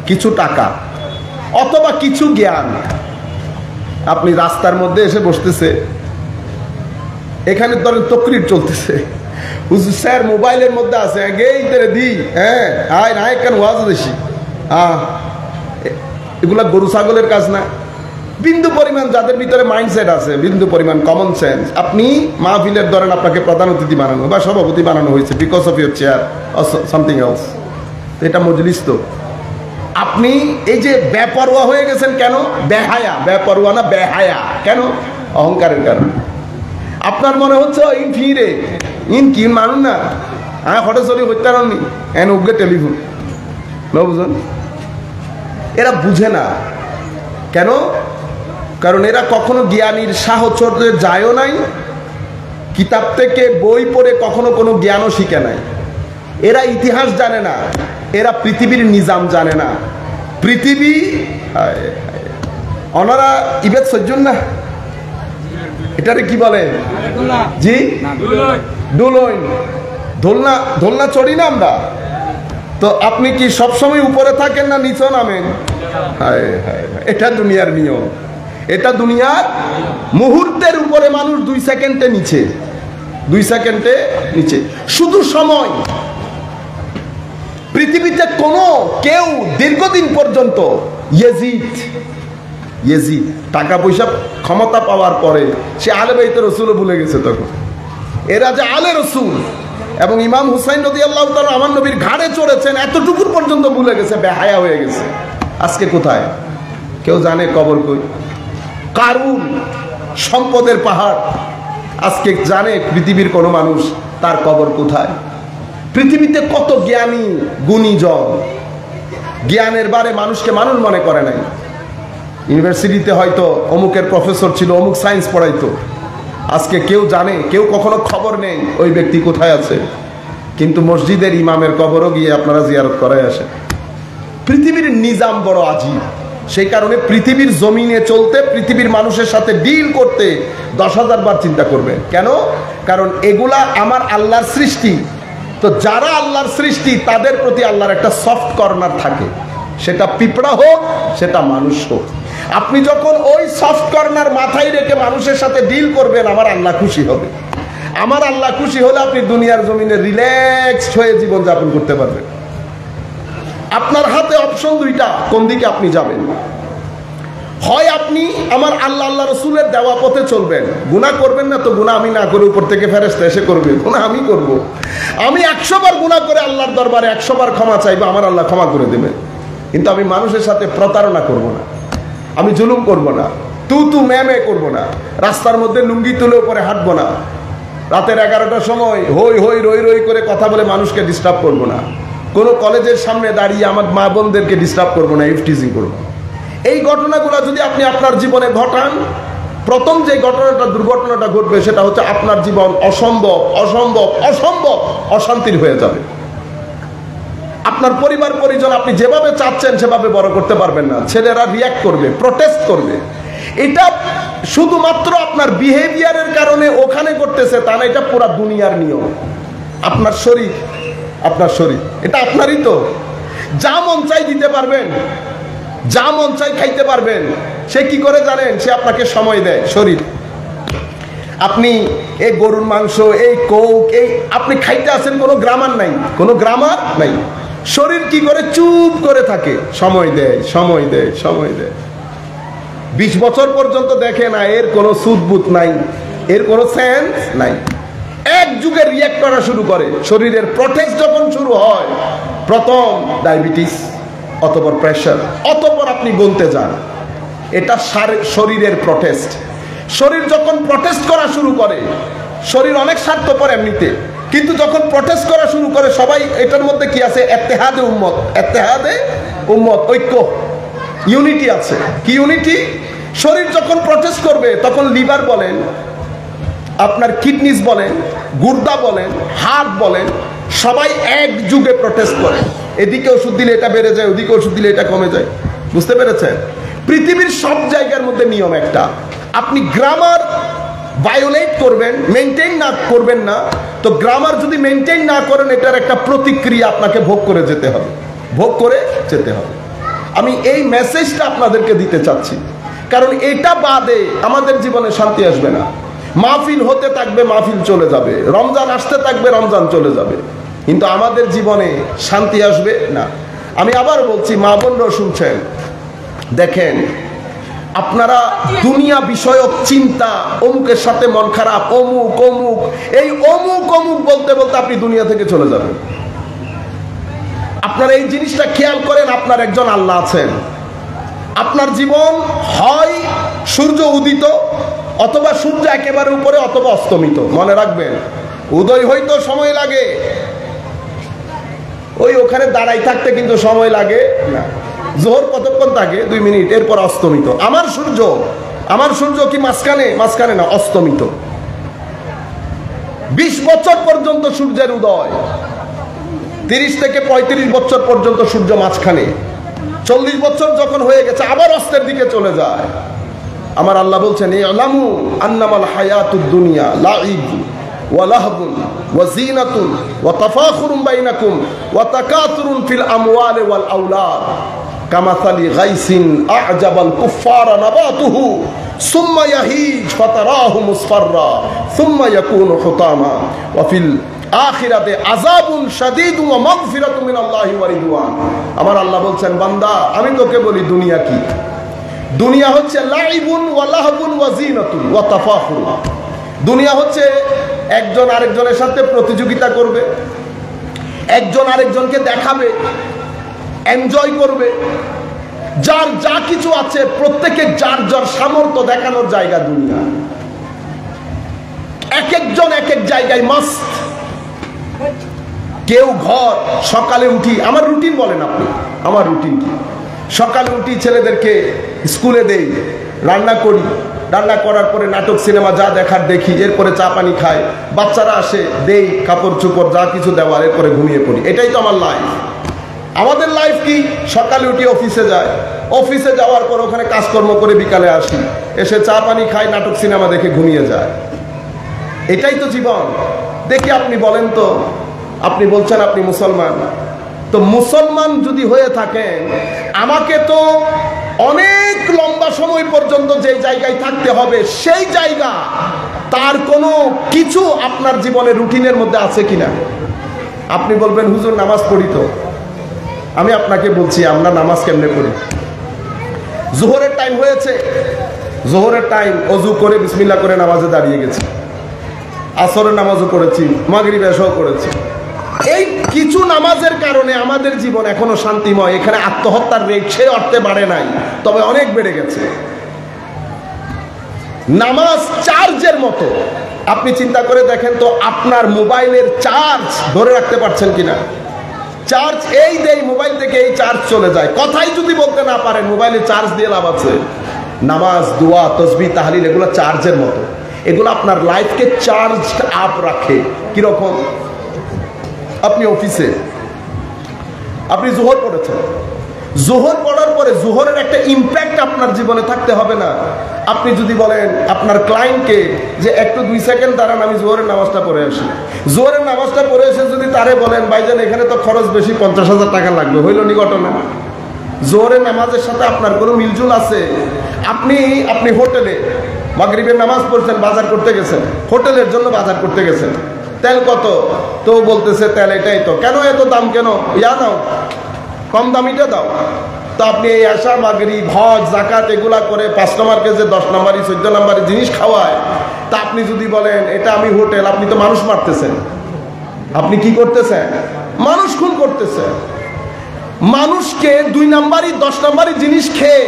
কিছু টাকা অথবা কিছু জ্ঞান, আপনি রাস্তার মধ্যে এসে বসতেছে, এখানে ধরেন তকরির চলতেছে, হুজুর স্যার মোবাইলের মধ্যে আছে, এগুলা গরু ছাগলের কাজ না। বিন্দু পরিমাণ যাদের ভিতরে মাইন্ডসেট আছে, বিন্দু পরিমাণ কমন সেন্স, আপনি মাহফিলের ধরেন আপনাকে প্রধান অতিথি বানানো বা সভাপতি বানানো হয়েছে because of your chair something else, এটা মজলিস। তো আপনি এই যে বেপরোয়া হয়ে গেছেন কেন? বেহায়া, বেপরোয়া না বেহায়া কেন? অহংকারের কারণে। আপনার মনে হচ্ছে ইন ফিরে ইন কি মানুষ না, হ্যাঁ হঠাৎ চলি হত্যা রাননি এন উগ্রে টেলিফোন বুঝুন। এরা বুঝে না কেন? কারণ এরা কখনো জ্ঞানীর সাহচর্যে যায়ও নাই, কিতাব থেকে বই পড়ে কখনো কোনো জ্ঞানও শিখে নাই। এরা ইতিহাস জানে না, এরা পৃথিবীর নিজাম জানে না। পৃথিবী ওনারা ইবেদ সজ্জন না, এটারে কি বলে? জি দুলইন, দোলনা, দোলনা চড়ি না আমরা। তো আপনি কি সবসময় উপরে থাকেন না নিচে নামেন? এটা দুনিয়ার নিয়ম, এটা দুনিয়ার। মুহূর্তের উপরে মানুষ 2 সেকেন্ডে নিচে, 2 সেকেন্ডে নিচে। শুধু সময়। পৃথিবীতে কোনো কেউ দীর্ঘদিন পর্যন্ত ইয়েজিদ টাকা পয়সা ক্ষমতা পাওয়ার পরে সে আলে বাইতে রসুলও ভুলে গেছে। তখন এরা যে আলে রসুল এবং ইমাম হুসাইন রাদিয়াল্লাহু তাআলা আমার নবীর ঘাড়ে চড়েছেন, এতটুকুর পর্যন্ত ভুলে গেছে, বেহায়া হয়ে গেছে। আজকে কোথায় কেউ জানে? কবর কই? কারুন সম্পদের পাহাড়, আজকে জানে পৃথিবীর কোনো মানুষ তার কবর কোথায়? পৃথিবীতে কত জ্ঞানী গুণীজন, জ্ঞানের বারে মানুষকে মানুষ মনে করে নাই। ইউনিভার্সিটিতে হয়তো অমুকের প্রফেসর ছিল, অমুক সায়েন্স পড়াইতো, আজকে কেউ জানে? কেউ কখনো খবর নেই ওই ব্যক্তি কোথায় আছে। কিন্তু মসজিদের ইমামের কবরও গিয়ে আপনারা জিয়ারত করায় আসে। পৃথিবীর নিজাম বড় আজীব। সেই কারণে পৃথিবীর জমিনে চলতে, পৃথিবীর মানুষের সাথে ডিল করতে 10,000 বার চিন্তা করবেন। কেন? কারণ এগুলা আমার আল্লাহর সৃষ্টি। তো যারা আল্লাহর সৃষ্টি তাদের প্রতি আল্লাহর একটা সফট কর্নার থাকে, সেটা পিঁপড়া হোক, সেটা মানুষ হোক। আপনি যখন ওই সফট কর্নার মাথায় রেখে মানুষের সাথে ডিল করবেন, আমার আল্লাহ খুশি হবে। আমার আল্লাহ খুশি হলে আপনি দুনিয়ার জমিনে রিল্যাক্সড হয়ে জীবনযাপন করতে পারবেন। আপনার হাতে অপশন দুইটা, কোন দিকে আপনি যাবেন। হয় আপনি আমার আল্লাহ আল্লাহ রসুলের দেওয়া পথে চলবেন, গুনাহ করবেন না তো গুনাহ আমি না করে উপর থেকে ফেরেশতা এসে করবে, গুনাহ আমি করব। আমি 100 বার গুনাহ করে আল্লাহর দরবারে 100 বার ক্ষমা চাইবো, আমার আল্লাহ ক্ষমা করে দেবে। কিন্তু আমি মানুষের সাথে প্রতারণা করব না, আমি জুলুম করব না, তু মে করব না, রাস্তার মধ্যে লুঙ্গি তুলে উপরে হাঁটবো না, রাতের 11টার সময় হই হই রই রই করে কথা বলে মানুষকে ডিস্টার্ব করব না, কোনো কলেজের সামনে দাঁড়িয়ে আমার মা বোনদেরকে ডিস্টার্ব করবো না, ইফটিজিং করবো। এই ঘটনাগুলো যদি আপনি আপনার জীবনে ঘটান, প্রথম যে ঘটনাটা দুর্ঘটনাটা ঘটবে সেটা হচ্ছে আপনার জীবন অসম্ভব অসম্ভব অসম্ভব অশান্তির হয়ে যাবে। আপনার পরিবার পরিজন আপনি যেভাবে চাচ্ছেন সেভাবে বড় করতে পারবেন না। ছেলেরা রিয়াক্ট করবে, প্রটেস্ট করবে। এটা শুধুমাত্র আপনার বিহেভিয়ারের কারণে ওখানে করতেছে তা না, এটা পুরো দুনিয়ার নিয়ম। আপনার শরীর, আপনার শরীর এটা আপনারই তো। যা মন চাই দিতে পারবেন, যা মন চাই খাইতে পারবেন। সে কি করে জানেন? সে আপনাকে সময় দেয়। শরীর, আপনি এই গরুর মাংস, এই কোক, এই আপনি খাইতে আছেন, কোনো গ্রামার নাই, কোনো গ্রামার নাই। শরীর কি করে? চুপ করে থাকে, সময় দেয়, সময় দেয়, সময় দেয়। 20 বছর পর্যন্ত দেখে না, এর কোনো সুদবুত নাই, এর কোনো সেন্স নাই। এক যুগে রিয়াক্ট করা শুরু করে। শরীরের প্রটেস্ট যখন শুরু হয়, প্রথম ডায়াবেটিস, অতঃপর প্রেশার, অতঃপর আপনি গুনতে যান। এটা শরীরের প্রটেস্ট। শরীর যখন প্রটেস্ট করা শুরু করে, শরীর অনেক স্বার্থপর এমনিতে, কিন্তু যখন প্রটেস্ট করা শুরু করে সবাই, এটার মধ্যে কি আছে? ইত্তেহাদে উম্মত, ইত্তেহাদে উম্মত, ঐক্য, ইউনিটি আছে। কি ইউনিটি? শরীর যখন প্রটেস্ট করবে তখন লিভার বলেন, আপনার কিডনিস বলেন, গুর্দা বলেন, হার্ট বলেন, সবাই এক যুগে প্রটেস্ট করে। এদিকে ওষুধ দিলে এটা বেড়ে যায়, ওদিকে ওষুধ দিলে এটা কমে যায়। বুঝতে পেরেছেন? পৃথিবীর সব জায়গার মধ্যে নিয়ম একটা। আপনি গ্রামার ভায়োলেট করবেন, মেনটেন না করবেন না, তো গ্রামার যদি মেনটেন না করেন, এটার একটা প্রতিক্রিয়া আপনাকে ভোগ করে যেতে হবে, ভোগ করে যেতে হবে। আমি এই মেসেজটা আপনাদেরকে দিতে চাচ্ছি, কারণ এটা বাদে আমাদের জীবনে শান্তি আসবে না। মাহফিল হতে থাকবে, মাহফিল চলে যাবে, রমজান আসতে থাকবে, রমজান চলে যাবে, কিন্তু আমাদের জীবনে শান্তি আসবে না। আমি আবার বলছি, মা বোনরা শুনছেন, দেখেন আপনারা দুনিয়া বিষয়ক চিন্তা, অমুকের সাথে মন খারাপ, অমুক অমুক, এই অমুক অমুক বলতে বলতে আপনি দুনিয়া থেকে চলে যাবেন। আপনারা এই জিনিসটা খেয়াল করেন, আপনার একজন আল্লাহ আছেন। আপনার জীবন হয় সূর্য উদিত, অথবা সূর্য একেবারে উপরে, অথবা অস্তমিত। মনে রাখবেন, উদয় হইতো সময় লাগে, ওই ওখানে দাঁড়াই থাকতে কিন্তু সময় লাগে না। জোহর কতক্ষণ থাকে? 2 মিনিট, এরপর অস্তমিত। আমার সূর্য কি মাঝখানে? মাঝখানে না, অস্তমিত। 20 বছর পর্যন্ত সূর্যের উদয়, 30 থেকে 35 বছর পর্যন্ত সূর্য মাঝখানে, 40 বছর যখন হয়ে গেছে আবার অস্তের দিকে চলে যায়। আমার আল্লাহ বলছেন, ইলামু আন্নামাল হায়াতুদ দুনিয়া লাইব ওয়া লাহবুন ওয়া জিনাতুন ওয়া তাফাখুরুন বাইনাকুম ওয়া তাকাতুরুন ফিল আমওয়ালি ওয়াল আওলাদ কামাসালি গাইসিন আ'জাবাল কুফফারা নাবাতুহু সুম্মা ইয়াহিজ ফাতারাহু মুসফাররা সুম্মা ইয়াকুনু হুতামা ওয়া ফিল আখিরাতে আযাবুন শাদীদুন ওয়া মাগফিরাতুম মিনাল্লাহি ওয়া রিদওয়ান। আমার আল্লাহ বলছেন, বান্দা আমি তোকে বলি দুনিয়া কি? দুনিয়া হচ্ছে লাইবুন ওয়া লাহবুন ওয়া জিনাতুন ওয়া তাফাখুর। দুনিয়া হচ্ছে একজন আরেকজনের সাথে প্রতিযোগিতা করবে, একজন আরেকজনকে দেখাবে, এনজয় করবে, যার যা কিছু আছে প্রত্যেকের যার যার সামর্থ্য দেখানোর জায়গা দুনিয়া। এক একজন এক এক জায়গায় মাস্ত। কেউ ঘর সকালে উঠি, আমার রুটিন বলেন আপনি, আমার রুটিন কি? সকালে উঠি, ছেলেদেরকে স্কুলে দেই, রান্না করি, রান্না করার পরে নাটক সিনেমা যা দেখার দেখি, এরপরে চা পানি খাই, বাচ্চারা আসে দেই, কাপড় চোপড় যা কিছু দেওয়ার, এরপরে ঘুমিয়ে পড়ি। এটাই তো আমার লাইফ। আমাদের লাইফ কি? সকালে উঠি, অফিসে যাই, অফিসে যাওয়ার পর ওখানে কাজকর্ম করে বিকালে আসি, এসে চা পানি খাই, নাটক সিনেমা দেখে ঘুমিয়ে যায়। এটাই তো জীবন। দেখি আপনি বলেন তো, আপনি বলছেন আপনি মুসলমান, তো মুসলমান যদি হয়ে থাকেন, আমাকে তো অনেক লম্বা সময় পর্যন্ত যে জায়গায় থাকতে হবে, সেই জায়গা তার কোনো কিছু আপনার জীবনের রুটিনের মধ্যে আছে কিনা? আপনি বলবেন হুজুর নামাজ পড়ি তো। আমি আপনাকে বলছি আমরা নামাজ কেমনে পড়ি। জোহরের টাইম হয়েছে, জোহরের টাইম, অজু করে বিসমিল্লাহ করে নামাজে দাঁড়িয়ে গেছি, আসরের নামাজও করেছি, মাগরিব এশাও করেছি। এই কিছু নামাজের কারণে আমাদের জীবন এখনো শান্তিময়। এখানে আত্মহত্যার রেট সে অর্থে বাড়ে নাই, তবে অনেক বেড়ে গেছে। নামাজ চার্জের মতো। আপনি চিন্তা করে দেখেন তো, আপনার মোবাইলের চার্জ ধরে রাখতে পারছেন কিনা? চার্জ এই দেই মোবাইল থেকে, এই চার্জ চলে যায়। কথাই যদি বলতে না পারেন, মোবাইলে চার্জ দিয়ে লাভ আছে? নামাজ, দোয়া, তসবিহ, তাহলিল এগুলো চার্জের মতো। এগুলো আপনার লাইফকে চার্জ আপ রাখে। কিরকম? আপনি অফিসে, আপনি জোহর পড়েছেন, জোহর পড়ার পরে জোহরের একটা ইম্প্যাক্ট আপনার জীবনে থাকতে হবে না? আপনি যদি বলেন আপনার ক্লায়েন্টকে যে একটু 2 সেকেন্ড দাঁড়ান, আমি জোহরের নামাজটা পড়ে আসি। জোহরের নামাজটা পড়ে এসে যদি তারে বলেন ভাইজান এখানে তো খরচ বেশি, 50,000 টাকা লাগবে, হইল নি ঘটনা? জোহরের নামাজের সাথে আপনার কোনো মিলজুল আছে? আপনি হোটেলে মাগরিবের নামাজ পড়ছেন, বাজার করতে গেছেন, হোটেলের জন্য বাজার করতে গেছেন, তেল কত? তো বলতেছে তেল এটাই তো। কেন এত দাম কেন? ইয়া নাও, কম দামিটা দাও। তো আপনি এই আশা মাগরিব, হজ, যাকাত এগুলা করে 5 নম্বরকে যে 10 নম্বরই 14 নম্বরের জিনিস খাওয়ায়, তা আপনি যদি বলেন এটা আমি হোটেল, আপনি তো মানুষ মারতেছেন। আপনি কি করতেছেন? মানুষ খুন করতেছেন। মানুষকে 2 নম্বরই 10 নম্বরই জিনিস খেয়ে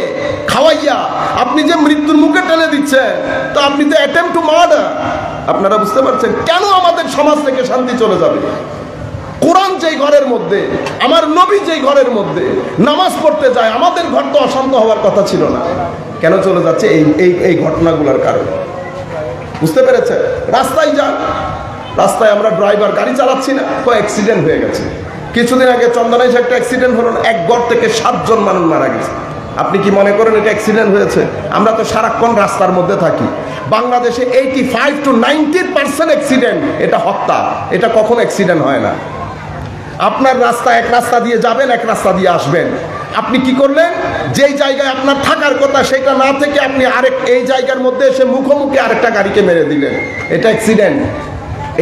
খাওয়াইয়া আপনি যে মৃত্যুর মুখে টেনে দিচ্ছেন, তো আপনি তো অ্যাটেম্প টু মার্ডার। আপনারা বুঝতে পারছেন কেন আমাদের সমাজ থেকে শান্তি চলে যাবে? কোরআন যেই ঘরের মধ্যে, আমার নবী যেই ঘরের মধ্যে নামাজ পড়তে যায়, আমাদের ঘর তো অশান্ত হওয়ার কথা ছিল না। কেন চলে যাচ্ছে? এই ঘটনাগুলোর কারণে। বুঝতে পেরেছেন? রাস্তায় যান, রাস্তায় আমরা ড্রাইভার গাড়ি চালাচ্ছি না, তো অ্যাক্সিডেন্ট হয়ে গেছে। কিছুদিন আগে চন্দনায় একটা অ্যাক্সিডেন্ট হলো, এক ঘর থেকে 7 জন মানুষ মারা গেছে। আপনি কি মনে করেন এটা অ্যাক্সিডেন্ট হয়েছে? আমরা তো সারাক্ষণ রাস্তার মধ্যে থাকি। বাংলাদেশে 85 to 90% অ্যাক্সিডেন্ট, এটা হত্যা। এটা কখনো অ্যাক্সিডেন্ট হয় না। আপনার রাস্তা, এক রাস্তা দিয়ে যাবেন, এক রাস্তা দিয়ে আসবেন। আপনি কি করলেন? যেই জায়গায় আপনার থাকার কথা সেটা না থেকে আপনি এই জায়গার মধ্যে এসে মুখোমুখি আরেকটা গাড়িকে মেরে দিলেন। এটা অ্যাক্সিডেন্ট।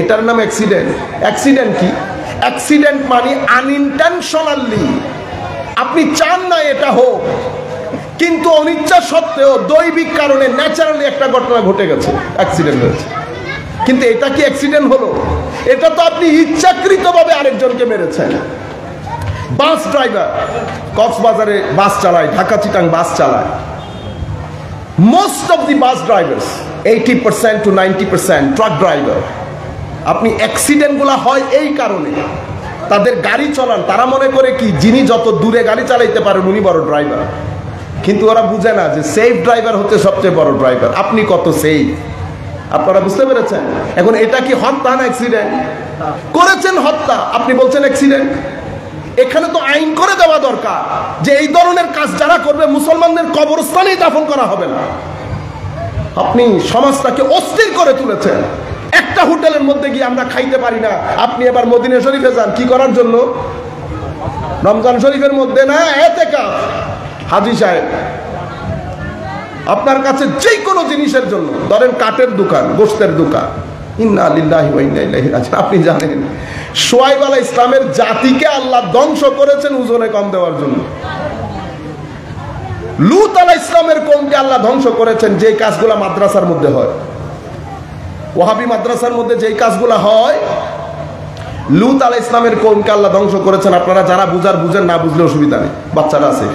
এটার নাম অ্যাক্সিডেন্ট। অ্যাক্সিডেন্ট কি? অ্যাক্সিডেন্ট মানে আনইনটেনশনালি, আপনি চান না এটা হোক, কিন্তু অনিচ্ছা সত্ত্বেও দৈবিক কারণে ন্যাচারালি একটা ঘটনা ঘটে গেছে, অ্যাক্সিডেন্ট হয়েছে। কিন্তু এটা কি অ্যাক্সিডেন্ট হলো? এটা তো আপনি ইচ্ছাকৃতভাবে আরেকজনকে মেরেছেন। বাস ড্রাইভার কক্সবাজারে বাস চালায়, ঢাকা চিটাং বাস চালায়। Most of the bus drivers, 80% to 90% truck driver. আপনি অ্যাক্সিডেন্টগুলো হয় এই কারণে, তাদের গাড়ি চলান, তারা মনে করে কি যিনি যত দূরে গাড়ি চালাইতে পারেন উনি বড় ড্রাইভার। কিন্তু ওরা বুঝে না যে সেফ ড্রাইভার হচ্ছে সবচেয়ে বড় ড্রাইভার। আপনি কত সেফ, আপনারা বুঝতে পেরেছেন? এখন এটা কি হত্যা না অ্যাক্সিডেন্ট? করেছেন হত্যা, আপনি বলছেন অ্যাক্সিডেন্ট। এখানে তো আইন করে দেওয়া দরকার যে এই ধরনের কাজ যারা করবে মুসলমানদের কবরস্থানেই দাফন করা হবে না। আপনি সমাজটাকে অস্থির করে তুলেছেন। একটা হোটেলের মধ্যে গিয়ে আমরা খাইতে পারি না, আপনি এবার মদিনা শরীফে যান কি করার জন্য? রমজান শরীফের মধ্যে না, এতেকাফ। হাজী সাহেব আপনার কাছে যে কোনো জিনিসের জন্য, ধরেন কাঠের দোকান, গোশতের দোকান, ইন্না লিল্লাহি ওয়া ইন্না ইলাইহি রাজিউন। আপনি জানেন শুআয়ব আলাইহিস ইসলামের জাতিকে আল্লাহ ধ্বংস করেছেন ওজনে কম দেওয়ার জন্য। লূত আলাইহিস ইসলামের কওমকে আল্লাহ ধ্বংস করেছেন যেই কাজগুলো মাদ্রাসার মধ্যে হয়। ওয়াহাবি মাদ্রাসার মধ্যে যেই কাজগুলো হয়, লূত আলাইহিস ইসলামের কওমকে আল্লাহ ধ্বংস করেছেন। আপনারা যারা বুঝেন, না বুঝলে অসুবিধা নেই, বাচ্চারা আছে।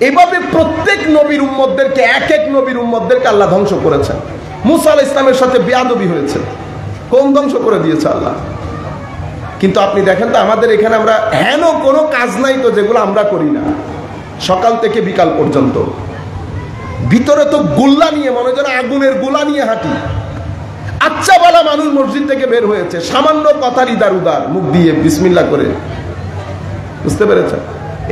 এভাবে প্রত্যেক নবীর উম্মতদেরকে, এক এক নবীর উম্মতদেরকে আল্লাহ ধ্বংস করেছেন। মুসা আলাইহিস ইসলামের সাথে বেয়াদবি হয়েছে, কওম ধ্বংস করে দিয়েছে আল্লাহ। কিন্তু আপনি দেখেন তো আমাদের এখানে আমরা হেন কোনো কাজ নাই তো যেগুলো আমরা করি না, সকাল থেকে বিকাল পর্যন্ত। ভিতরে তো গোল্লা নিয়ে, মনে যেন আগুনের গোলা নিয়ে হাঁটি। আচ্ছা বলা মানুষ মসজিদ থেকে বের হয়েছে সামান্য কথার ইদার উদার মুখ দিয়ে বিসমিল্লাহ করে। বুঝতে পেরেছেন?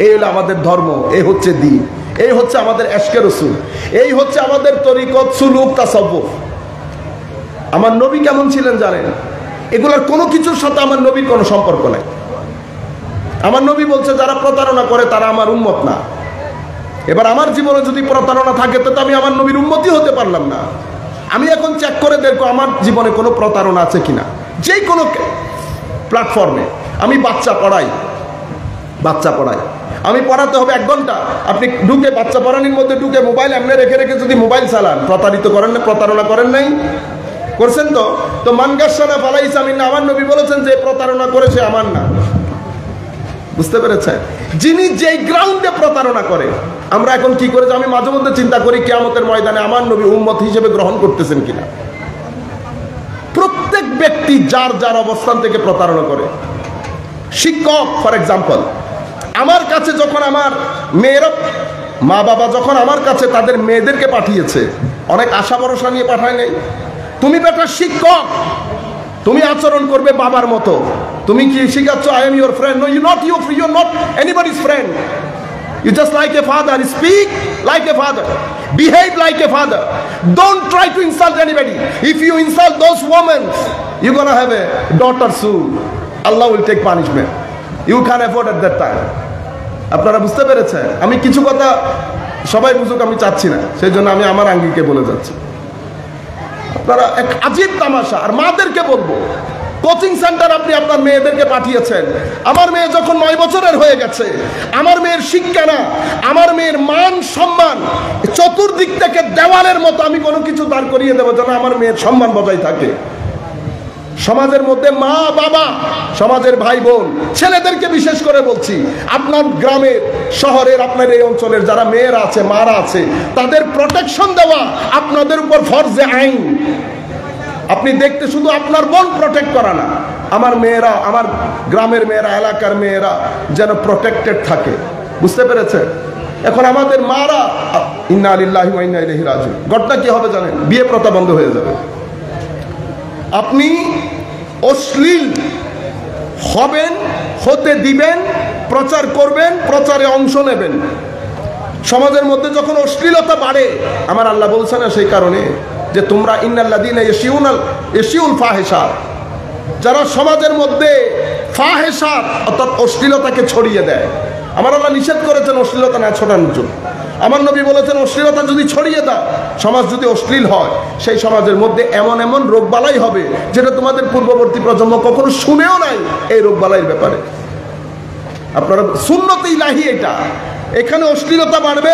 এই হলো আমাদের ধর্ম, এই হচ্ছে দ্বীন, এই হচ্ছে আমাদের এশকে রসুল, এই হচ্ছে আমাদের তরিকত, সুলুক, তাসাব্বুফ। আমার নবী কেমন ছিলেন জানেন? এগুলোর কোনো কিছুর সাথে আমার নবীর কোনো সম্পর্ক নাই। আমার নবী বলছে যারা প্রতারণা করে তারা আমার উম্মত না। এবার আমার জীবনে যদি প্রতারণা থাকে তো আমি আমার নবীর উম্মতি হতে পারলাম না। আমি এখন চেক করে দেখবো আমার জীবনে কোনো প্রতারণা আছে কিনা। যেই কোনো প্ল্যাটফর্মে আমি বাচ্চা পড়াই, আমি পড়াতে হবে 1 ঘন্টা, আপনি ঢুকে বাচ্চা পড়ানির মধ্যে ঢুকে মোবাইল এমনি রেখে রেখে যদি মোবাইল চালান, প্রতারিত করেন না? প্রতারণা করেন নাই? করছেন তো? তো মানগাসানা ফালাইস আমিন, আমার নবী বলেছেন যে প্রতারণা করেছে আমার না। বুঝতে পেরেছেন? যিনি যেই গ্রাউন্ডে প্রতারণা করে, আমরা এখন কি করে, আমি মাঝে মধ্যে চিন্তা করি কিয়ামতের ময়দানে আমার নবী উম্মত হিসেবে গ্রহণ করতেছেন কিনা। প্রত্যেক ব্যক্তি যার যার অবস্থান থেকে প্রতারণা করে। শিক্ষক ফর এক্সাম্পল, আমার কাছে যখন আমার মেয়েরা, মা বাবা যখন আমার কাছে তাদের মেয়েদেরকে পাঠিয়েছে, অনেক আশা ভরসা নিয়ে পাঠায় নাই। তুমি বেটা শিক্ষক, তুমি আচরণ করবে বাবার মতো। তুমি কি শিখাচ্ছ? I am your friend. No, you not you not anybody's friend. You just like a father, speak like a father, behave like a father. Don't try to insult anybody. If you insult those women, you're gonna have a daughter soon. Allah will take punishment. You can't afford at that time. আপনারা বুঝতে পেরেছেন? আমি কিছু কথা সবাই বুঝুক আমি চাচ্ছি না, সেই জন্য আমি আমার আঙ্গিকে বলে যাচ্ছি। আপনারা এক আজীব তামাশা। আর মাদেরকে বলবো, কোচিং সেন্টার আপনি আপনার মেয়েদেরকে পাঠিয়েছেন। আমার মেয়ে যখন 9 বছরের হয়ে গেছে, আমার মেয়ের শিক্ষা না, আমার মেয়ের মান সম্মান চতুর্দিক থেকে দেওয়ালের মতো আমি কোনো কিছু দাঁড় করিয়ে দেবো যেন আমার মেয়ের সম্মান বজায় থাকে। সমাজের মধ্যে মা বাবা, সমাজের ভাই বোন, ছেলেদেরকে বিশেষ করে বলছি, আপনার গ্রামের, শহরের, আপনার এই অঞ্চলের যারা মেয়েরা আছে, মারা আছে, তাদের প্রোটেকশন দেওয়া আপনাদের উপর ফরজে আইন। আপনি দেখতে শুধু আপনার বোন প্রোটেক্ট করা না, আমার মেয়েরা, আমার গ্রামের মেয়েরা, এলাকার মেয়েরা যেন প্রোটেক্টেড থাকে। বুঝতে পেরেছে? এখন আমাদের মারা, ইন্না লিল্লাহি ওয়া ইন্না ইলাইহি রাজিউন, ঘটনা কি হবে জানেন? বিয়ে প্রথা বন্ধ হয়ে যাবে। আপনি অশ্লীল হবেন, হতে দিবেন, প্রচার করবেন, প্রচারে অংশ নেবেন। সমাজের মধ্যে যখন অশ্লীলতা বাড়ে, আমার আল্লাহ বলছে না সেই কারণে যে তোমরা ইন্নাল্লাযীনা ইয়াশিউল ফাহিশাত, যারা সমাজের মধ্যে ফাহিশাত অর্থাৎ অশ্লীলতাকে ছড়িয়ে দেয়, আমার আল্লাহ নিষেধ করেছেন অশ্লীলতা না ছড়ানোর জন্য। আমার নবী বলেছেন অশ্লীলতা যদি ছড়িয়ে দাও, সমাজ যদি অশ্লীল হয়, সেই সমাজের মধ্যে এমন এমন রোগবালাই হবে যেটা তোমাদের পূর্ববর্তী প্রজন্ম কখনো শুনেও নাই এই রোগবালাইয়ের ব্যাপারে। আপনারা সুন্নতে ইলাহি এটা, এখানে অশ্লীলতা বাড়বে,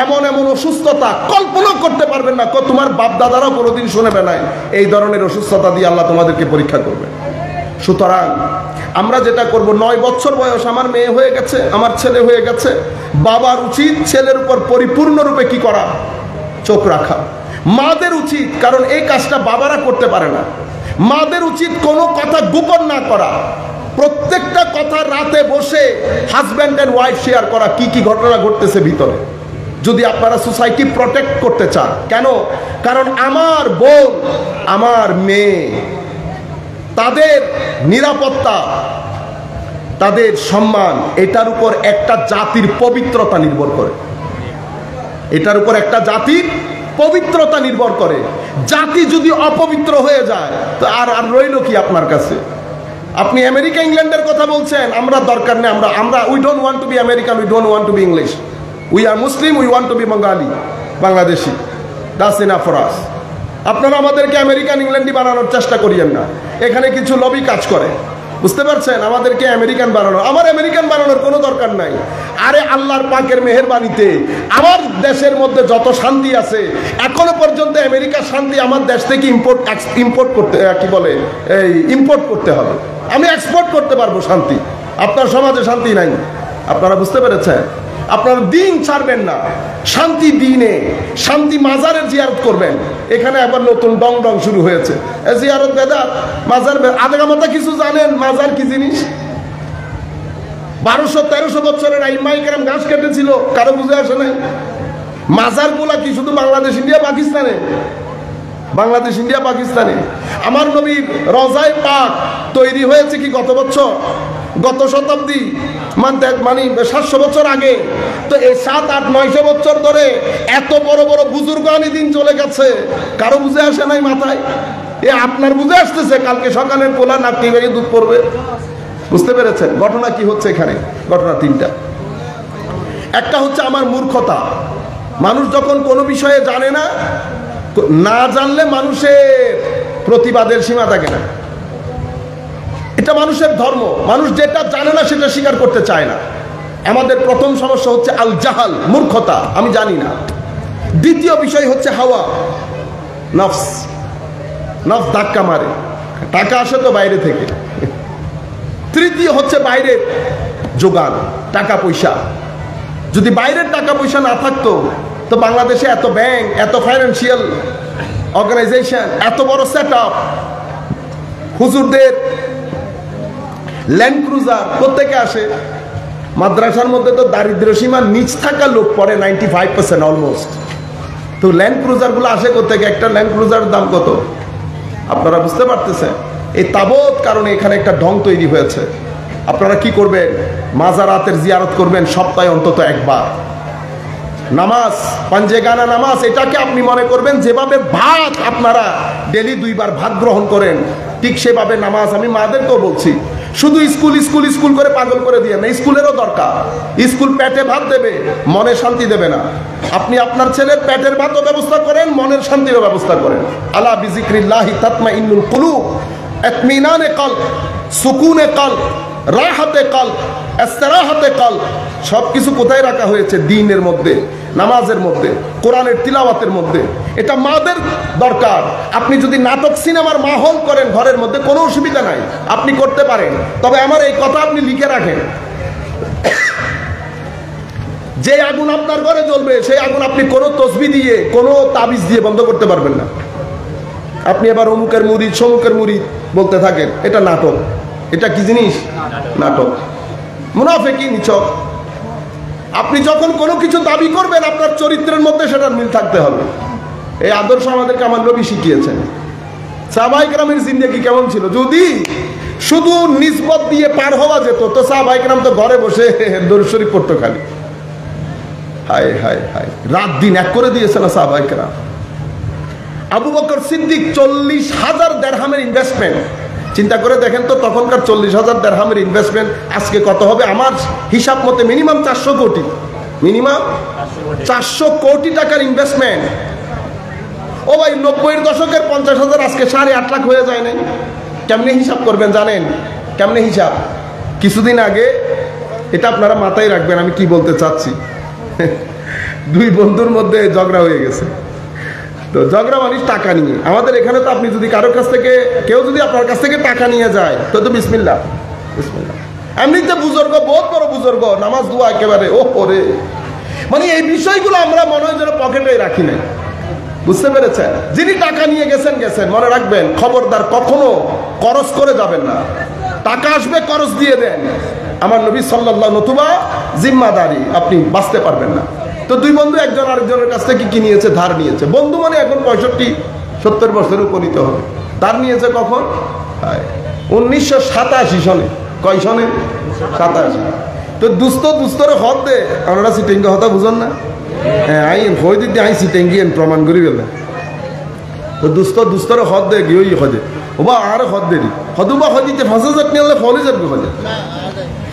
এমন এমন অসুস্থতা কল্পনা করতে পারবেন না, তোমার বাপ দাদারাও কোনোদিন শুনেবে নাই। এই ধরনের অসুস্থতা দিয়ে আল্লাহ তোমাদেরকে পরীক্ষা করবে। সুতরাং আমরা যেটা করব, 9 বছর বয়স, আমার মেয়ে হয়ে গেছে, আমার ছেলে হয়ে গেছে, বাবার উচিত ছেলের উপর পরিপূর্ণরূপে কি করা? চোখ রাখা। মাদের উচিত, কারণ এই কাজটা বাবারা করতে পারে না, মাদের উচিত কোনো কথা গোপন না করা। প্রত্যেকটা কথা রাতে বসে হাজব্যান্ড এন্ড ওয়াইফ শেয়ার করা, কি কি ঘটনা ঘটতেছে ভিতরে, যদি আপনারা সোসাইটি প্রোটেক্ট করতে চান। কেন? কারণ আমার বোন, আমার মেয়ে, তাদের নিরাপত্তা, তাদের সম্মান, এটার উপর একটা জাতির পবিত্রতা নির্ভর করে। এটার উপর একটা জাতির পবিত্রতা নির্ভর করে। জাতি যদি অপবিত্র হয়ে যায় তো আর রইল কি আপনার কাছে? আপনি আমেরিকা ইংল্যান্ডের কথা বলছেন, আমরা দরকার নেই, আমরা we don't want to be American, we don't want to be English, we are Muslim, we want to be Bengali, Bangladeshi, that's enough for us. আপনারা আমাদেরকে আমেরিকান ইংল্যান্ডি বানানোর চেষ্টা করিয়েন না, এখানে কিছু লবি কাজ করে। বুঝতে পারছেন? আমাদেরকে আমেরিকান বানানো, আমার আমেরিকান বানানোর কোনো দরকার নাই। আরে আল্লাহর পাকের মেহেরবানিতে আমার দেশের মধ্যে যত শান্তি আছে, এখনো পর্যন্ত আমেরিকার শান্তি আমার দেশ থেকে ইম্পোর্ট করতে, কি বলে, এই ইম্পোর্ট করতে হবে। আমি এক্সপোর্ট করতে পারবো শান্তি, আপনার সমাজে শান্তি নাই। আপনারা বুঝতে পেরেছেন? আপনারা দিন ছাড়বেন না, শান্তি দিনে, শান্তি মাজারের জিয়ারত করবেন। এখানে আবার নতুন ডং ডং শুরু হয়েছে, জিয়ারত বেদাত, মাজার আদা মাথা কিছু জানেন মাজার কি জিনিস? 1200-1300 বছরের আইম্মায়ে কেরাম ঘাস কেটেছিল, কারো বুঝে আসে নাই। মাজার গুলা কি শুধু বাংলাদেশ, ইন্ডিয়া, পাকিস্তানে? বাংলাদেশ, ইন্ডিয়া, পাকিস্তানে। আমার নবীর রওজায়ে পাক তৈরি হয়েছে কি গত বছর, গত শতাব্দী, মানে 700 বছর আগে। তো এই 700-800-900 বছর ধরে এত বড় বড় বুজুর্গানি দিন চলে গেছে, কারো বুঝে আসে নাই মাথায়? এ আপনার বুঝে আসতেছে, কালকে সকালের পোলা নাকি বেরিয়ে দুধ পড়বে। বুঝতে পেরেছেন ঘটনা কি হচ্ছে এখানে? ঘটনা 3টা। একটা হচ্ছে আমার মূর্খতা। মানুষ যখন কোনো বিষয়ে জানে না, না জানলে মানুষের প্রতিবাদের সীমা থাকে না। এটা মানুষের ধর্ম। মানুষ যেটা জানে না সেটা স্বীকার করতে চায় না। আমাদের প্রথম সমস্যা হচ্ছে আল জাহাল, মূর্খতা, আমি জানি না। দ্বিতীয় বিষয় হচ্ছে হাওয়া, নফস। নফস ধাক্কা মারে, টাকা আসে তো বাইরে থেকে। তৃতীয় হচ্ছে বাইরের যোগান, টাকা পয়সা। যদি বাইরের টাকা পয়সা না থাকতো তো বাংলাদেশে এত ব্যাংক, এত ফাইন্যান্সিয়াল অর্গানাইজেশন, এত বড় সেট আপ, হুজুরদের ল্যান্ড ক্রুজার কোত্থেকে আসে? মাদ্রাসার মধ্যে তো দারিদ্র সীমার নিচ থাকা লোক পড়ে 95% অলমোস্ট। তো ল্যান্ড ক্রুজার গুলো আসে কোত্থেকে? একটা ল্যান্ড ক্রুজারের দাম কত আপনারা বুঝতে পারতেছেন? এই তাবৎ কারণে এখানে একটা ঢং তৈরি হয়েছে। আপনারা কি করবেন? মাজারাতের জিয়ারত করবেন সপ্তাহে অন্তত একবার। নামাজ, পাঞ্জেগানা নামাজ, এটাকে আপনি মনে করবেন যেভাবে ভাত আপনারা ডেলি 2 বার ভাত গ্রহণ করেন, ঠিক সেভাবে নামাজ। আমি মাদেরকেও বলছি, শুধু স্কুল স্কুল স্কুল করে পাগল করে দিয়ে না, স্কুলেরও দরকার। স্কুল পেটে ভাত দেবে, মনে শান্তি দেবে না। আপনি আপনার ছেলের পেটের ভাতও ব্যবস্থা করেন, মনের শান্তিরও ব্যবস্থা করেন। আলা বিজিক্রিল্লাহি তাতমাইন্নুল কুলুব, ইতমিনানে কলব, সুকুনে কলব, রাহাতে কলব, ইস্তিরাহাতে কলব। সবকিছু কোথায় রাখা হয়েছে? দ্বীনের মধ্যে, নামাজের মধ্যে, কোরআনের তিলাওয়াতের মধ্যে। এটা মাদের দরকার। আপনি যদি নাটক সিনেমার মাহল করেন ঘরের মধ্যে, কোনো অসুবিধা নাই, আপনি করতে পারেন। তবে আমার এই কথা আপনি লিখে রাখেন, যে আগুন আপনার ঘরে জ্বলবে সেই আগুন আপনি কোনো তসবিহ দিয়ে, কোনো তাবিজ দিয়ে বন্ধ করতে পারবেন না। আপনি এবার অমুকের মুরিদ, সমুকের মুরিদ বলতে থাকেন, এটা নাটক। এটা কি জিনিস? নাটক, মুনাফিকি, নিছক। আপনি যখন কোনো কিছু দাবি করবেন, আপনার চরিত্রের মধ্যে সেটার মিল থাকতে হবে। এই আদর্শ আমাদেরকে আমার নবী শিখিয়েছেন। সাহাবায়ে কেরামের জিন্দেগি কেমন ছিল? যদি শুধু নিসবত দিয়ে পার হওয়া যেত তো সাহাবায়ে কেরাম তো ঘরে বসে দরুদ শরীফ পড়তো খালি। হায় হায় হায়, রাত দিন এক করে দিয়েছে না সাহাবায়ে কেরাম। আবু বকর সিদ্দিক 40,000 দিরহামের ইনভেস্টমেন্ট, চিন্তা করে দেখেন তো, তখনকার 40,000 দিরহামের ইনভেস্টমেন্ট আজকে কত হবে? আমার হিসাব মতে মিনিমাম 400 কোটি, মিনিমাম 400 কোটি টাকার ইনভেস্টমেন্ট। ও ভাই, 90-এর দশকের 50,000 আজকে 8.5 লাখ হয়ে যায় নাই। কেমনে হিসাব করবেন জানেন? কেমনে হিসাব? কিছুদিন আগে, এটা আপনারা মাথায় রাখবেন আমি কি বলতে চাচ্ছি, 2 বন্ধুর মধ্যে ঝগড়া হয়ে গেছে। তো ঝগড়া মানে টাকা নিয়ে। আমাদের এখানে তো আপনি যদি কারোর কাছ থেকে, কেউ যদি আপনার কাছ থেকে টাকা নিয়ে যায় তো বিসমিল্লাহ বিসমিল্লাহ। এমনিতে বুজুর্গ, বহুত বড় বুজুর্গ, নামাজ দোয়া একেবারে ও ওরে, মানে এই বিষয়গুলো আমরা মনে হয় যেন পকেটে রাখি নাই। বুঝতে পেরেছেন? যিনি টাকা নিয়ে গেছেন গেছেন, মনে রাখবেন খবরদার কখনো খরচ করে যাবেন না। টাকা আসবে খরচ দিয়ে দেন, আমার নবী সাল্লাল্লাহু, নতুবা জিম্মাদারি, আপনি বাঁচতে পারবেন না। তো 2 বন্ধু একজন আরেকজনের কাছ থেকে কি নিয়েছে? ধার নিয়েছে। বন্ধু মানে এখন 65-70 বছর উপনীত হবে। ধার নিয়েছে কখন? 1987 সনে। কয় সনে? 87। তো দুস্তরে হদ দে, আমরা সিটেঙ্গি হতা বুঝন না? হ্যাঁ, আইন হই দিদি আই সিটেঙ্গি প্রমাণ করি গেলে। তো দুস্তরে হদ দে গিয়ে হদে ওবা আর হদ দেরি হদুবা হদিতে 5,000 নিয়ে ফলে যাবে, হদে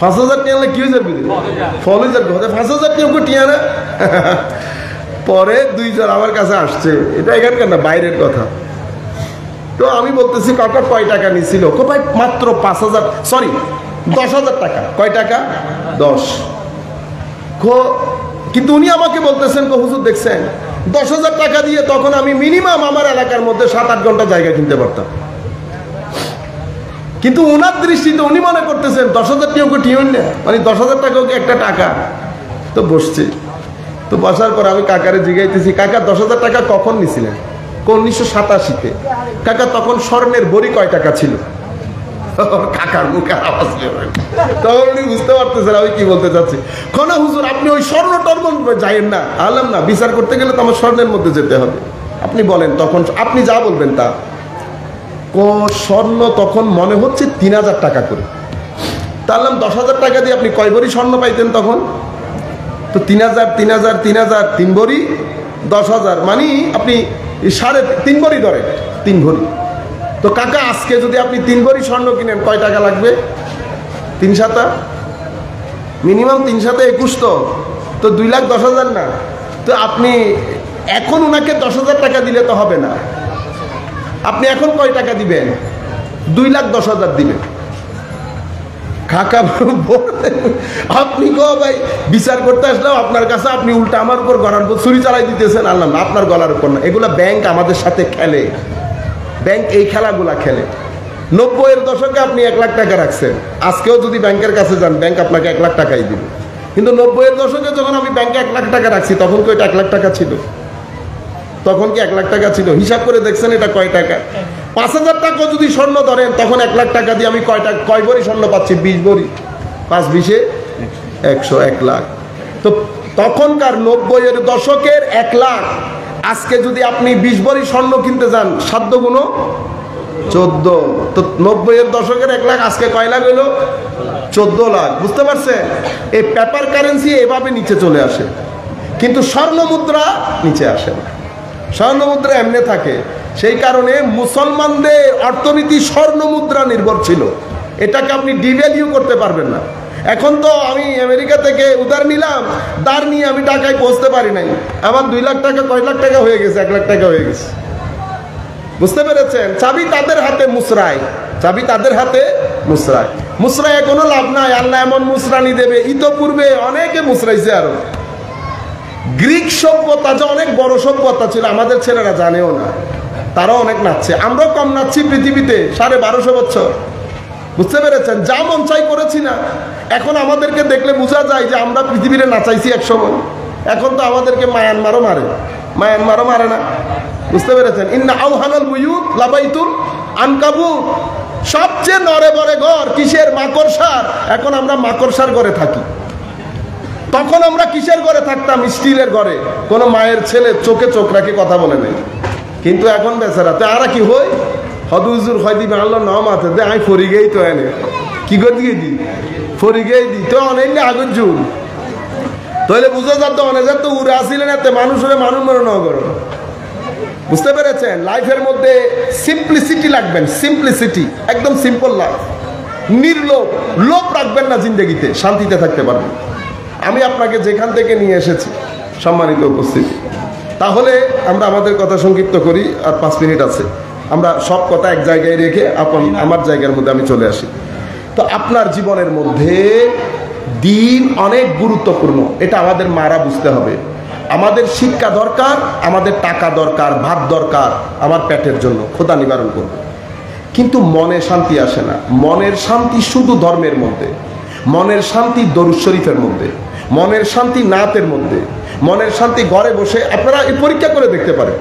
5,000 নিয়ে কি হয়ে যাবে? ফলে যাবে, হদে 5,000 নিয়ে টিয়া না। পরে 2 জন আমার কাছে আসছে, এটা এখানকার না, বাইরের কথা। তো আমি বলতেছি, কাকা কয় টাকা নিছিল? ভাই মাত্র 5,000, সরি 10,000 টাকা। কয় টাকা? 10। কিন্তু উনি আমাকে বলতেছেন, হুজুর দেখছেন 10,000 টাকা দিয়ে তখন আমি মিনিমাম আমার এলাকার মধ্যে 7-8 ঘন্টা জায়গা কিনতে পারতাম। কিন্তু ওনার দৃষ্টিতে উনি মনে করতেছেন 10,000 টাকা টিউন না, মানে 10,000 টাকাও কি একটা টাকা? তো বসছি, তো বসার পর আমি কাকারে জিজ্ঞাইতেছি, কাকা 10,000 টাকা কখন নিছিলেন? 1987-তে। কাকা তখন স্বর্ণের বড়ি কয় টাকা ছিল? কাকার মুখে আওয়াজ বেরোয়। তখন উনি বুঝতে পারতেছেন আমি কি বলতে চাচ্ছি। খনা হুজুর, আপনি ওই স্বর্ণ টর্ম যাইয়েন না। আলাম না, বিচার করতে গেলে তো আমার স্বর্ণের মধ্যে যেতে হবে। আপনি বলেন তখন, আপনি যা বলবেন তা। স্বর্ণ তখন মনে হচ্ছে 3,000 টাকা করে। তাহলে 10,000 টাকা দিয়ে আপনি কয় ভরি স্বর্ণ পাইতেন তখন? তো 3,000 3,000 3,000 3 ভরি 10,000, মানে আপনি 3.5 ভরি ধরেন, 3 ভরি। তো কাকা আজকে যদি আপনি 3 ভরি স্বর্ণ কিনেন কয় টাকা লাগবে? 3 7 মিনিমাম 3 7 21। তো তো 2,10,000 না, তো আপনি এখন ওনাকে 10,000 টাকা দিলে তো হবে না। আপনি এখন কয় টাকা দিবেন? 2,10,000 দিবেন। কাকা আপনি গো ভাই বিচার করতে আসলাম আপনার কাছে, আপনি উল্টা আমার উপর গলার উপর ছুরি চালাই দিতেছেন। আল্লাহ না, আপনার গলার উপর না, এগুলা ব্যাংক আমাদের সাথে খেলে, ব্যাংক এই খেলাগুলা খেলে। 90-এর দশকে আপনি 1 লাখ টাকা রাখছেন, আজকেও যদি ব্যাংকের কাছে যান ব্যাংক আপনাকে 1 লাখ টাকাই দিবে। কিন্তু 90-এর দশকে যখন আমি ব্যাংকে 1 লাখ টাকা রাখছি তখন কি এটা 1 লাখ টাকা ছিল? তখন কি 1 লাখ টাকা ছিল? হিসাব করে দেখছেন এটা কয় টাকা? 5,000 টাকা যদি স্বর্ণ ধরেন তখন 1 লাখ টাকা দিয়ে আমি কয় ভরি স্বর্ণ পাচ্ছি? 20 ভরি। 5 20 100, 1 লাখ। তো তখনকার 90-এর দশকের 1 লাখ, আজকে যদি আপনি 20 ভরি স্বর্ণ কিনতে যান 7 গুণ 14, তো 90-এর দশকের 1 লাখ আজকে কয় লাখ হইল? 14 লাখ। বুঝতে পারছেন? এই পেপার কারেন্সি এভাবে নিচে চলে আসে, কিন্তু স্বর্ণ মুদ্রা নিচে আসে না। স্বর্ণ মুদ্রা এমনি থাকে। সেই কারণে মুসলমানদের অর্থনীতি স্বর্ণ মুদ্রা নির্ভর ছিল। এটাকে আপনি ডিভ্যালিউ করতে পারবেন না। এখন তো আমি আমেরিকা থেকে উধার নিলাম, দাঁড় নিয়ে আমি টাকায় পৌঁছতে পারি নাই, আমার 2 লাখ টাকা কয় লাখ টাকা হয়ে গেছে? 1 লাখ টাকা হয়ে গেছে। বুঝতে পেরেছেন? চাবি তাদের হাতে মুসরায়, চাবি তাদের হাতে মুসরায়। মুসরায় কোনো লাভ নাই, আল্লাহ এমন মুসরানি দেবে। ইতোপূর্বে অনেকে মুসরাইছে। আরো গ্রিক সভ্যতা যে অনেক বড় সভ্যতা ছিল, আমাদের ছেলেরা জানেও না, তারাও অনেক নাচছে। আমরাও কম নাচছি পৃথিবীতে 1250 বছর। বুঝতে পেরেছেন? যা মন চাই করেছি না। এখন আমাদেরকে দেখলে বোঝা যায় যে আমরা পৃথিবীতে নাচাইছি এক সময়। এখন তো আমাদেরকে মায়ানমারও মারে, মায়ানমারও মারে না। বুঝতে পেরেছেন? ইন্না আওহানাল বুয়ুত লাবাইতুল আনকাবুত, সবচেয়ে নড়ে বড়ে ঘর কিসের? মাকড়সার। এখন আমরা মাকড়সার ঘরে থাকি। তখন আমরা কিসের ঘরে থাকতাম? স্টিলের ঘরে। কোনো মায়ের ছেলে চোখে চোখ রাখে কথা বলে নেই। কিন্তু এখন বেচারা তো আর কি হই হদুজুর হয় দিবে আল্লাহ নাম আছে দে আমি ফরি গেই তো এনে কি করে দিয়ে দি ফরি গেই দি তো অনেক আগুন জুল তাহলে বুঝে যাত অনেক তো উড়ে আসিলেন এতে মানুষ হলে মানুষ মনে ন করো। বুঝতে পেরেছেন? লাইফের মধ্যে সিম্পলিসিটি লাগবেন, সিম্পলিসিটি, একদম সিম্পল লাইফ, নির্লোভ, লোভ রাখবেন না, জিন্দগিতে শান্তিতে থাকতে পারবেন। আমি আপনাকে যেখান থেকে নিয়ে এসেছি, সম্মানিত উপস্থিতি, তাহলে আমরা আমাদের কথা সংক্ষিপ্ত করি, আর 5 মিনিট আছে। আমরা সব কথা এক জায়গায় রেখে আমার জায়গার মধ্যে আমি চলে আসি। তো আপনার জীবনের মধ্যে দিন অনেক গুরুত্বপূর্ণ, এটা আমাদের মারা বুঝতে হবে। আমাদের শিক্ষা দরকার, আমাদের টাকা দরকার, ভাত দরকার আমার পেটের জন্য, ক্ষুধা নিবারণ করবে। কিন্তু মনে শান্তি আসে না। মনের শান্তি শুধু ধর্মের মধ্যে, মনের শান্তি দরুদ শরীফের মধ্যে, মনের শান্তি নাতের মধ্যে, মনের শান্তি ঘরে বসে। আপনারা এই পরীক্ষা করে দেখতে পারেন,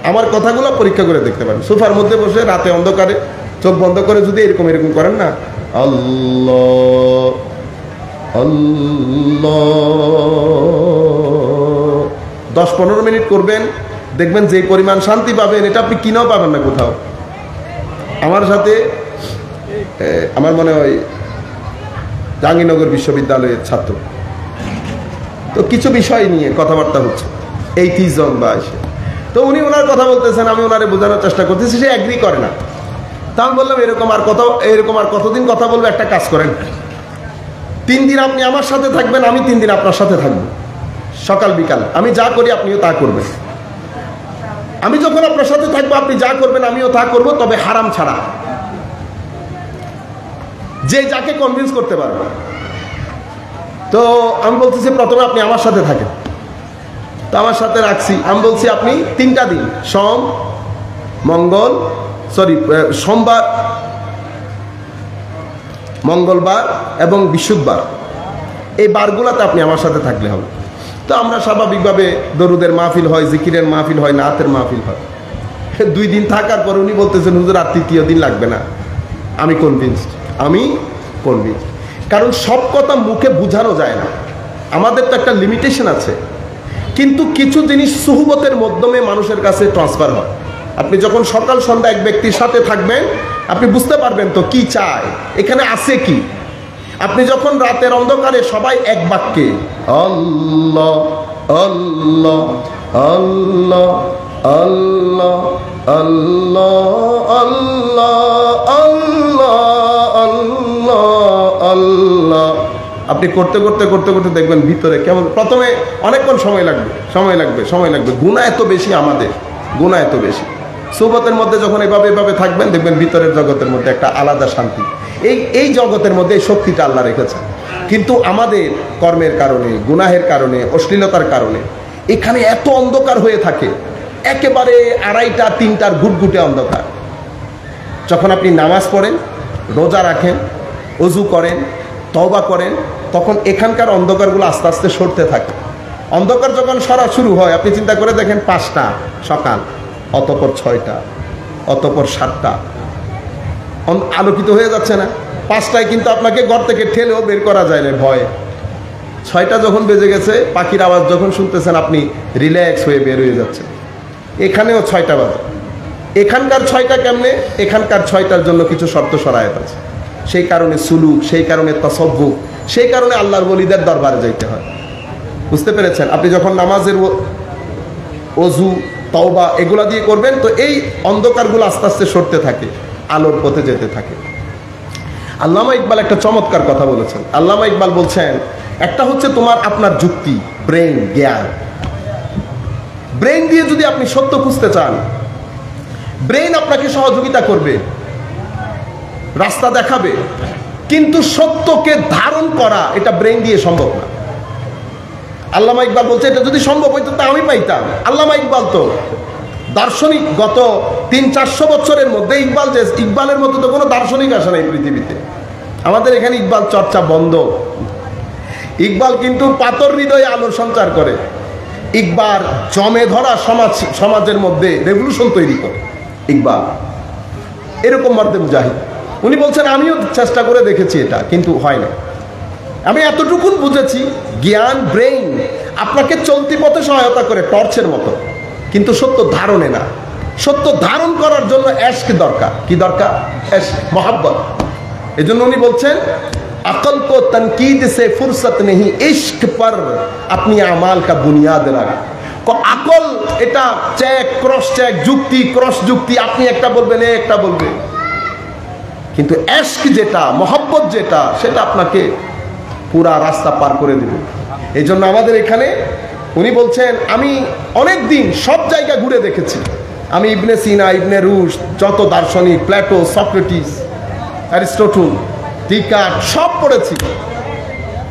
আমার কথাগুলো পরীক্ষা করে দেখতে পারেন। সোফার মধ্যে বসে রাতে অন্ধকারে চোখ বন্ধ করে যদি এরকম এরকম করেন না, আল্লাহ আল্লাহ 10-15 মিনিট করবেন, দেখবেন যে পরিমাণ শান্তি পাবেন এটা আপনি কিনেও পাবেন না কোথাও। আমার সাথে আমার মনে হয় জাহাঙ্গীরনগর বিশ্ববিদ্যালয়ের ছাত্র, তো কিছু বিষয় নিয়ে কথাবার্তা হচ্ছে, এইথিজম বা এসে, তো উনি ওনার কথা বলতেছেন, আমি ওনারে বোঝানোর চেষ্টা করতেছি, সে এগ্রি করে না। তা আমি বললাম এরকম আর কতদিন কথা বলবো, একটা কাজ করেন, 3 দিন আপনি আমার সাথে থাকবেন, আমি 3 দিন আপনার সাথে থাকবো, সকাল বিকাল আমি যা করি আপনিও তা করবেন। আমি যখন আপনার সাথে থাকবো আপনি যা করবেন আমিও তা করবো, তবে হারাম ছাড়া। যে যাকে কনভিন্স করতে পারবে। তো আমি বলতেছি প্রথমে আপনি আমার সাথে থাকেন, তো আমার সাথে রাখছি। আমি বলছি আপনি 3টা দিন, সোমবার, মঙ্গলবার এবং বৃহস্পতিবার, এই বারগুলোতে আপনি আমার সাথে থাকলে হবে। তো আমরা স্বাভাবিকভাবে দরুদের মাহফিল হয়, জিকিরের মাহফিল হয়, নাতের মাহফিল হয়। 2 দিন থাকার পর উনি বলতেছেন হুজুর আর 3য় দিন লাগবে না। আমি কনভিন্সড। কারণ সব কথা মুখে বোঝানো যায় না, আমাদের তো একটা লিমিটেশন আছে। কিন্তু কিছু জিনিস সুহবতের মাধ্যমে মানুষের কাছে ট্রান্সফার হয়। আপনি যখন সকাল সন্ধ্যা এক ব্যক্তির সাথে থাকবেন আপনি বুঝতে পারবেন তো কি চায়, এখানে আছে কি। আপনি যখন রাতের অন্ধকারে সবাই এক বাক্যে আল্লাহ আল্লাহ আল্লাহ আল্লাহ আল্লাহ আল্লাহ আল্লাহ আল্লাহ আল্লাহ আপনি করতে করতে করতে করতে দেখবেন ভিতরে কেমন, প্রথমে অনেকক্ষণ সময় লাগবে। গুনাহ এত বেশি, আমাদের গুনাহ এত বেশি। সুবতের মধ্যে যখন এভাবে থাকবেন, দেখবেন ভিতরের জগতের মধ্যে একটা আলাদা শান্তি। এই জগতের মধ্যে এই শক্তিটা আল্লাহ রেখেছে, কিন্তু আমাদের কর্মের কারণে, গুনাহের কারণে, অশ্লীলতার কারণে এখানে এত অন্ধকার হয়ে থাকে, একেবারে 2:30টা 3টার ঘুটঘুটে অন্ধকার। যখন আপনি নামাজ পড়েন, রোজা রাখেন, ওযু করেন, তওবা করেন, তখন এখানকার অন্ধকারগুলো আস্তে আস্তে সরতে থাকে। অন্ধকার যখন সরা শুরু হয়, আপনি চিন্তা করে দেখেন, 5টা সকাল, অতঃপর 6টা, অতঃপর 7টা, আলোকিত হয়ে যাচ্ছে না? 5টায় কিন্তু আপনাকে ঘর থেকে ঠেলেও বের করা যায় না ভয়ে। 6টা যখন বেজে গেছে, পাখির আওয়াজ যখন শুনতেছেন, আপনি রিল্যাক্স হয়ে বের হয়ে যাচ্ছেন। এখানেও 6টা বাজে। এখানকার 6টা কেমনে? এখানকার 6টার জন্য কিছু শর্ত শরায়েত আছে। সেই কারণে সুলুক, সেই কারণে তাসাব্বুহ, সেই কারণে আল্লাহর ওলিদের দরবারে যাইতে হয়। বুঝতে পেরেছেন? আপনি যখন নামাজের ওযু, তওবা এগুলা দিয়ে করবেন, তো এই অন্ধকারগুলো আস্তে আস্তে সরতে থাকে, আলোর পথে যেতে থাকে। আল্লামা ইকবাল একটা চমৎকার কথা বলেছেন। আল্লামা ইকবাল বলছেন, একটা হচ্ছে আপনার যুক্তি, ব্রেন, জ্ঞান। ব্রেন দিয়ে যদি আপনি সত্য খুঁজতে চান, ব্রেন আপনাকে সহযোগিতা করবে, রাস্তা দেখাবে, কিন্তু সত্যকে ধারণ করা এটা ব্রেন দিয়ে সম্ভব না। আল্লামা ইকবাল বলছে, এটা যদি সম্ভব হইতো তা আমি পাইতাম। আল্লামা ইকবাল তো দার্শনিক, গত 300-400 বছরের মধ্যে ইকবালের মতো তো কোনো দার্শনিক আসে নাই পৃথিবীতে। আমাদের এখানে ইকবাল চর্চা বন্ধ। ইকবাল কিন্তু পাথর হৃদয়ে আলোর সঞ্চার করে। ইকবাল জমে ধরা সমাজের মধ্যে রেভলিউশন তৈরি করে। ইকবাল এরকম মর্দে মুজাহিদ। উনি বলছেন, আমিও চেষ্টা করে দেখেছি এটা, কিন্তু হয় না। আমি এতটুকুন বুঝেছি, জ্ঞান, ব্রেইন আপনাকে চলতি পথে সহায়তা করে টর্চের মতো, কিন্তু সত্য ধারণে না। সত্য ধারণ করার জন্য এশক দরকার। কি দরকার? এশক, মোহাব্বত। এই জন্য উনি বলছেন, আকল কো তনকিদ সে ফুরসত নেহি, ইশক পর আপনি আমাল কা বুনিয়াদ রাখ। আকল এটা চেক, ক্রস চেক, যুক্তি, ক্রস যুক্তি, আপনি একটা বলবেন, একটা বলবে, কিন্তু এশক যেটা, মোহাব্বত যেটা, সেটা আপনাকে পুরা রাস্তা পার করে দেবে। এই জন্য আমাদের এখানে উনি বলছেন, আমি অনেক দিন সব জায়গা ঘুরে দেখেছি। আমি ইবনে সিনা, ইবনে রুশ, যত দার্শনিক, প্লেটো, সক্রেটিস, অ্যারিস্টটল, ডিকার্ট সব পড়েছি।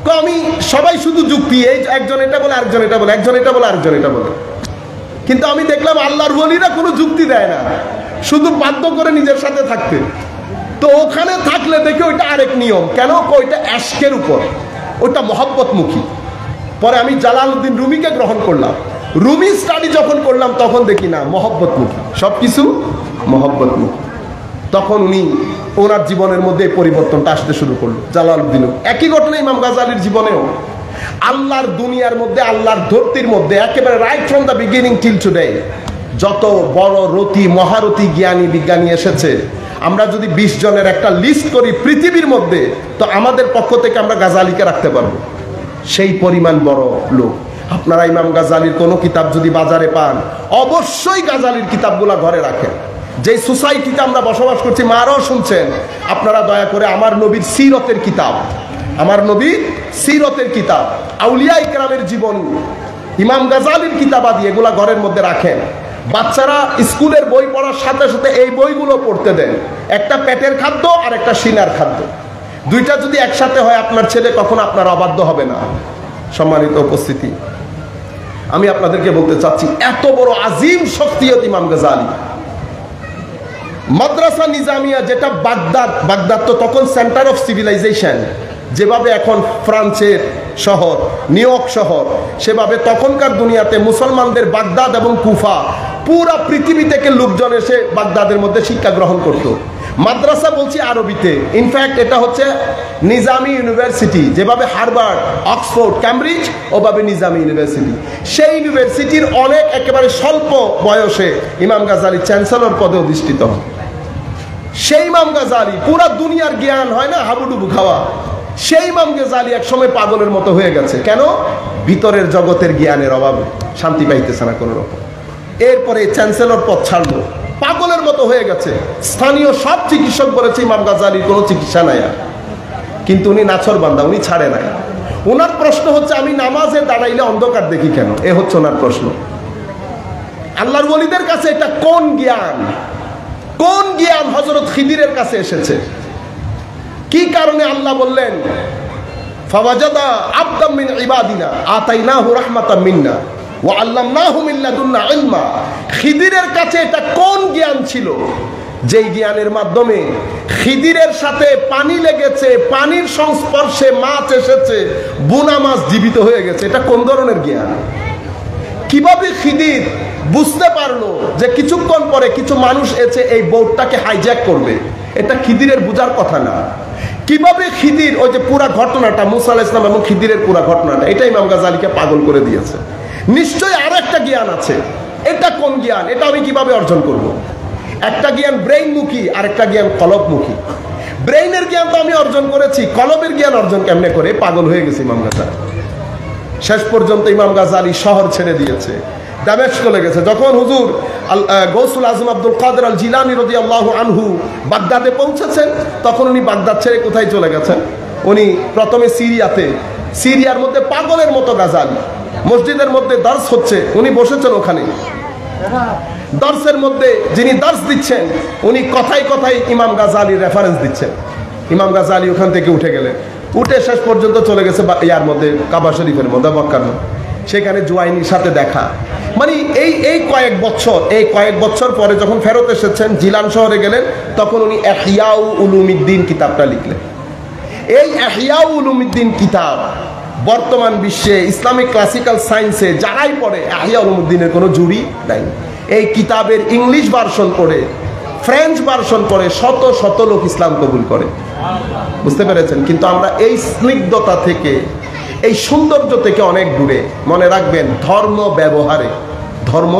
তো আমি সবাই শুধু যুক্তি, এই একজন এটা বলে, আরেকজন এটা বলে, একজন এটা বলে, আরেকজন এটা বলে, কিন্তু আমি দেখলাম আল্লাহর ওলিরা কোনো যুক্তি দেয় না, শুধু বাধ্য করে নিজের সাথে থাকতে। তো ওখানে থাকলে দেখে ওইটা আরেক নিয়ম। কেন? ওইটা এশকের উপর, ওইটা মহব্বতমুখী। পরে আমি জালালউদ্দিন রুমিকে গ্রহণ করলাম। রুমি স্টাডি যখন করলাম, তখন দেখি না, মহব্বতমুখী, সব কিছু মহব্বতমুখী। তখন উনি ওনার জীবনের মধ্যে পরিবর্তনটা আসতে শুরু করলো। জালালউদ্দিন, একই ঘটনা ইমাম গাজালির জীবনেও। আল্লাহর দুনিয়ার মধ্যে, আল্লাহর ধরতির মধ্যে, একেবারে right from the beginning till today যত বড় রতি, মহারথী, জ্ঞানী, বিজ্ঞানী এসেছে, আমরা যদি 20 জনের একটা লিস্ট করি পৃথিবীর মধ্যে, তো আমাদের পক্ষ থেকে আমরা গাজালিকে রাখতে পারবো। সেই পরিমাণ বড় লোক। আপনারা ইমাম গাজালির কোনো কিতাব যদি বাজারে পান, অবশ্যই গাজালির কিতাবগুলা ঘরে রাখেন। যে সোসাইটিতে আমরা বসবাস করছি, মারাও শুনছেন, আপনারা দয়া করে আমার নবীর সিরতের কিতাব, আমার নবীর সিরতের কিতাব, আউলিয়া ইকরামের জীবনী, ইমাম গাজালির কিতাবাদি, এগুলা ঘরের মধ্যে রাখেন। বাচ্চারা স্কুলের বই পড়ার সাথে সাথে এই বইগুলো পড়তে দেন। একটা পেটের খাদ্য আর একটা সিনার খাদ্য, দুইটা যদি একসাথে হয়, আপনার ছেলে কখনো আপনার অবাধ্য হবে না। সম্মানিত উপস্থিতি, আমি আপনাদেরকে বলতে চাচ্ছি, এত বড় আজিম শখসিয়ত ইমাম গাজালি। মাদ্রাসা নিজামিয়া, যেটা বাগদাদ তো তখন সেন্টার অফ সিভিলাইজেশন, যেভাবে এখন ফ্রান্সের শহর, নিউ ইয়র্ক শহর, সেভাবে তখনকার দুনিয়াতে মুসলমানদের বাগদাদ এবং কুফা, পুরা পৃথিবী থেকে লোকজন এসে বাগদাদের মধ্যে শিক্ষা গ্রহণ করত। মাদ্রাসা বলছি আরবিতে, ইনফ্যাক্ট এটা হচ্ছে নিজামি ইউনিভার্সিটি, যেভাবে হার্ভার্ড, অক্সফোর্ড, ক্যামব্রিজ, ওভাবে নিজামি ইউনিভার্সিটি। সেই ইউনিভার্সিটির অনেক একেবারে স্বল্প বয়সে ইমাম গাজালি চ্যান্সেলর পদে অধিষ্ঠিত হন। সেই ইমাম গাজালি, পুরা দুনিয়ার জ্ঞান হয় না হাবুডুবু খাওয়া, সেই ইমাম গাজালি একসময় পাগলের মতো হয়ে গেছে। কেন? ভিতরের জগতের জ্ঞানের অভাবে শান্তি পাইতেছে না কোনো রকম। এরপরে চ্যান্সেলর পদ ছাড়লো, পাগলের মতো হয়ে গেছে। স্থানীয় সব চিকিৎসক বলেছে ইমাম গাজালির কোনো চিকিৎসা নাই, কিন্তু উনি নাছর বান্দা, উনি ছাড়ে নাই। ওনার প্রশ্ন হচ্ছে আমি নামাজে দাঁড়াইলে অন্ধকার দেখি কেন, এ হচ্ছে ওনার প্রশ্ন। আল্লাহর ওলিদের কাছে এটা কোন জ্ঞান, কোন জ্ঞান হযরত খিদিরের কাছে এসেছে? কি কারণে আল্লাহ বললেন ফাওয়াজাদা আবদাম মিন ইবাদিনা আতাইনাহু রাহমাতাম মিন্না ওয়া আল্লামনাহু মিন লাদুন্না ইলমা। খিদিরের কাছে এটা কোন জ্ঞান ছিল যেই জ্ঞানের মাধ্যমে খিদিরের সাথে পানি লেগেছে, পানির সংস্পর্শে মাছ এসেছে, বুনা মাছ জীবিত হয়ে গেছে? এটা কোন ধরনের জ্ঞান? কিভাবে খিদির বুঝতে পারলো যে কিছুক্ষণ পরে কিছু মানুষ এসে এই বোটটাকে হাইজ্যাক করবে? এটা খিদিরের বোঝার কথা না। কিভাবে খিদির ওই যে পুরা ঘটনাটা, মুসা আলাইহিস সালাম এবং খিদিরের পুরা ঘটনাটা, এটা ইমাম গাজ্জালীকে পাগল করে দিয়েছে। নিশ্চয়ই আর একটা জ্ঞান আছে। এটা কোন জ্ঞান? এটা আমি কিভাবে অর্জন করব? একটা জ্ঞান ব্রেইনমুখী, আর একটা জ্ঞান কলবমুখী। ব্রেইনের জ্ঞান তো আমি অর্জন করেছি, কলবের জ্ঞান অর্জন কেমনে করে? পাগল হয়ে গেছে ইমাম গাজ্জালী। শেষ পর্যন্ত ইমাম গাজ্জালী শহর ছেড়ে দিয়েছে, দামেস্ক চলে গেছে। যখন হুজুর গৌসুল আজম আব্দুল কাদের আল জিলানী রাদিয়াল্লাহু আনহু বাগদাদে পৌঁছেছেন, তখন উনি বাগদাদ ছেড়ে কোথায় চলে গেছেন? উনি প্রথমে সিরিয়াতে, সিরিয়ার মধ্যে পাগলের মতো গাজ্জালী, মসজিদের মধ্যে দার্স হচ্ছে, উনি বসেছেন ওখানে। দার্সের মধ্যে যিনি দার্স দিচ্ছেন উনি কথায় কথায় ইমাম গাজ্জালীর রেফারেন্স দিচ্ছেন। ইমাম গাজ্জালী ওখান থেকে উঠে গেলেন, উঠে শেষ পর্যন্ত চলে গেছে ইয়ার মধ্যে, কাবা শরীফের মধ্যে, মক্কার মধ্যে। সেখানে জুয়াইনির সাথে দেখা। মানে এই কয়েক বছর পরে যখন ফেরত এসেছেন, জিলান শহরে গেলেন, তখন উনি ইহইয়া উলুমিদ্দিন কিতাবটা লিখলেন। এই ইহইয়া উলুমিদ্দিন কিতাব বর্তমান বিশ্বে ইসলামিক ক্লাসিক্যাল সায়েন্সে যারাই পড়ে, ইহইয়া উলুমিদ্দিনের কোনো জুড়ি নাই। এই কিতাবের ইংলিশ ভার্সন পড়ে, ফ্রেঞ্চ ভার্সন পড়ে শত শত লোক ইসলাম কবুল করে। বুঝতে পেরেছেন? কিন্তু আমরা এই স্নিগ্ধতা থেকে, এই সৌন্দর্য থেকে অনেক দূরে। মনে রাখবেন, ধর্ম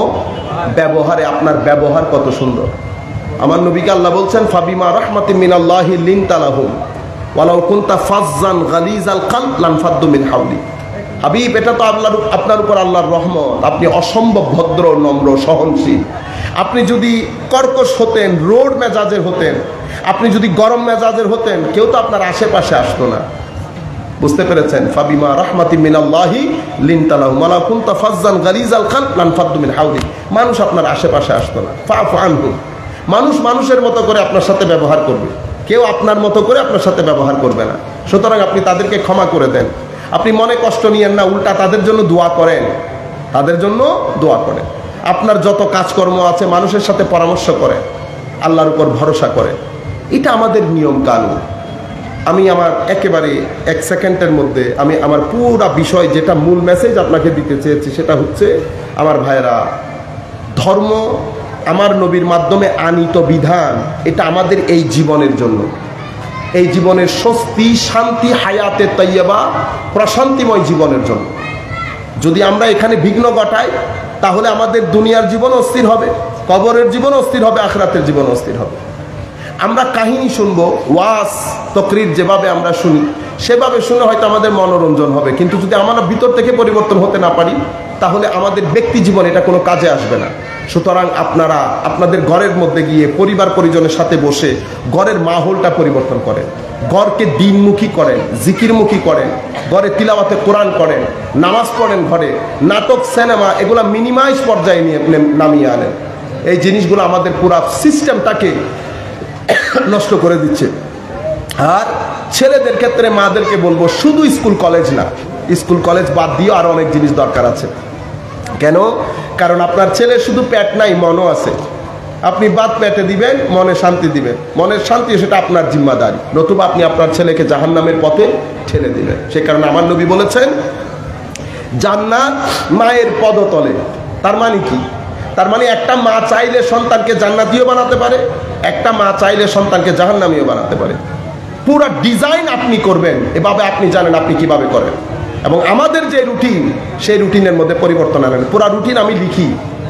ব্যবহারে আপনার ব্যবহার কত সুন্দর। আমার নবীকে আল্লাহ বলছেন ফাবিমা রাহমাতিন মিনাল্লাহি লিনতা লাহুম ওয়ালাউ কুনতা ফাজ্জান গালিজাল কলব লানফাদ্দু মিন হাওলি। হাবিব, এটা তো আপনার উপর আল্লাহর রহমত। আপনি অসম্ভব ভদ্র, নম্র, সহনশীল। আপনি যদি কর্কশ হতেন, রোড মেজাজের হতেন, আপনি যদি গরম মেজাজের হতেন, কেউ তো আপনার আশেপাশে আসতো না। বুঝতে পেরেছেন? ফাবিমা রাহমাতিন মিনাল্লাহি লিনতা লাহুম ওয়ালাউ কুনতা ফাজ্জান গালিজাল কলব লানফাদ্দু মিন হাওলি। মানুষ আপনার আশেপাশে আসতো না। ফাফু আনহুম। মানুষ মানুষের মতো করে আপনার সাথে ব্যবহার করবে, কেউ আপনার মতো করে আপনার সাথে ব্যবহার করবে না। সুতরাং আপনি তাদেরকে ক্ষমা করে দেন। আপনি মনে কষ্ট নিয়েন না, উল্টা তাদের জন্য দোয়া করেন, তাদের জন্য দোয়া করেন। আপনার যত কাজকর্ম আছে মানুষের সাথে পরামর্শ করেন, আল্লাহর উপর ভরসা করেন। এটা আমাদের নিয়ম কানুন। আমি আমার একেবারে 1 সেকেন্ডের মধ্যে আমি আমার পুরা বিষয়, যেটা মূল মেসেজ আপনাকে দিতে চেয়েছি, সেটা হচ্ছে আমার ভাইয়েরা, ধর্ম আমার নবীর মাধ্যমে আনিত বিধান, এটা আমাদের এই জীবনের জন্য, এই জীবনের স্বস্তি, শান্তি, হায়াতে তৈয়বা, প্রশান্তিময় জীবনের জন্য। যদি আমরা এখানে বিঘ্ন ঘটাই, তাহলে আমাদের দুনিয়ার জীবন অস্থির হবে, কবরের জীবন অস্থির হবে, আখিরাতের জীবন অস্থির হবে। আমরা কাহিনী শুনবো, ওয়াজ তকরির যেভাবে আমরা শুনি, সেভাবে শুনে হয়তো আমাদের মনোরঞ্জন হবে, কিন্তু যদি আমরা ভিতর থেকে পরিবর্তন হতে না পারি, তাহলে আমাদের ব্যক্তি জীবন এটা কোনো কাজে আসবে না। সুতরাং আপনারা আপনাদের ঘরের মধ্যে গিয়ে পরিবার পরিজনের সাথে বসে ঘরের মাহৌলটা পরিবর্তন করেন, ঘরকে দিনমুখী করেন, জিকিরমুখী করেন, ঘরে তিলাওয়াতে কোরআন করেন, নামাজ পড়েন, ঘরে নাটক, সিনেমা এগুলা মিনিমাইজ পর্যায়ে নিয়ে নামিয়ে আনেন। এই জিনিসগুলো আমাদের পুরা সিস্টেমটাকে নষ্ট করে দিচ্ছে। আর ছেলেদের ক্ষেত্রে মাদেরকে বলবো, শুধু স্কুল কলেজ না, স্কুল কলেজ বাদ দিয়েও আরো অনেক জিনিস দরকার আছে। কেন? কারণ আপনার ছেলে শুধু পেট নাই, মনও আছে। আপনি বাদ পেটে দিবেন, মনে শান্তি দিবেন, মনের শান্তি সেটা আপনার জিম্মাদারি, নতুবা আপনি আপনার ছেলেকে জাহান্নামের পথে ঠেলে দিবেন। সে কারণে আমার নবী বলেছেন জান্নাত মায়ের পদতলে। তার মানে কি? তার মানে একটা মা চাইলে সন্তানকে জান্নাতীয় বানাতে পারে, একটা মা চাইলে সন্তানকে জাহান্নামীয় বানাতে পারে। পুরো ডিজাইন আপনি করবেন, এভাবে আপনি জানেন আপনি কিভাবে করেন। এবং আমাদের যে রুটিন, সেই রুটিনের মধ্যে পরিবর্তন আনেন। পুরো রুটিন আমি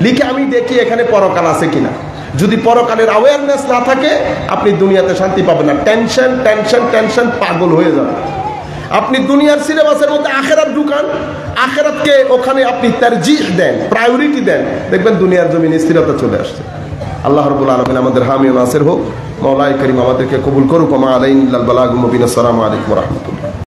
লিখে আমি দেখি এখানে পরকাল আছে কিনা। যদি পরকালের অ্যাওয়ারনেস না থাকে, আপনি দুনিয়াতে শান্তি পাবেন না। টেনশন টেনশন টেনশন, পাগল হয়ে যাবেন। আপনি দুনিয়ার সিলেবাসের মধ্যে আখেরাত ঢুকান, আখেরাতকে ওখানে আপনি তারজিহ দেন, প্রায়োরিটি দেন, দেখবেন দুনিয়ার জমিনে স্থিরতা চলে আসছে। আল্লাহ রাব্বুল আলামিন আমাদের হামি ও নাসির হোক। মাওলাই করিম আমাদেরকে কবুল করুক। ওয়া মা আলাইনা ইল্লাল বালাগুল মুবিন। আসসালামু আলাইকুম ওয়া রাহমাতুল্লাহ।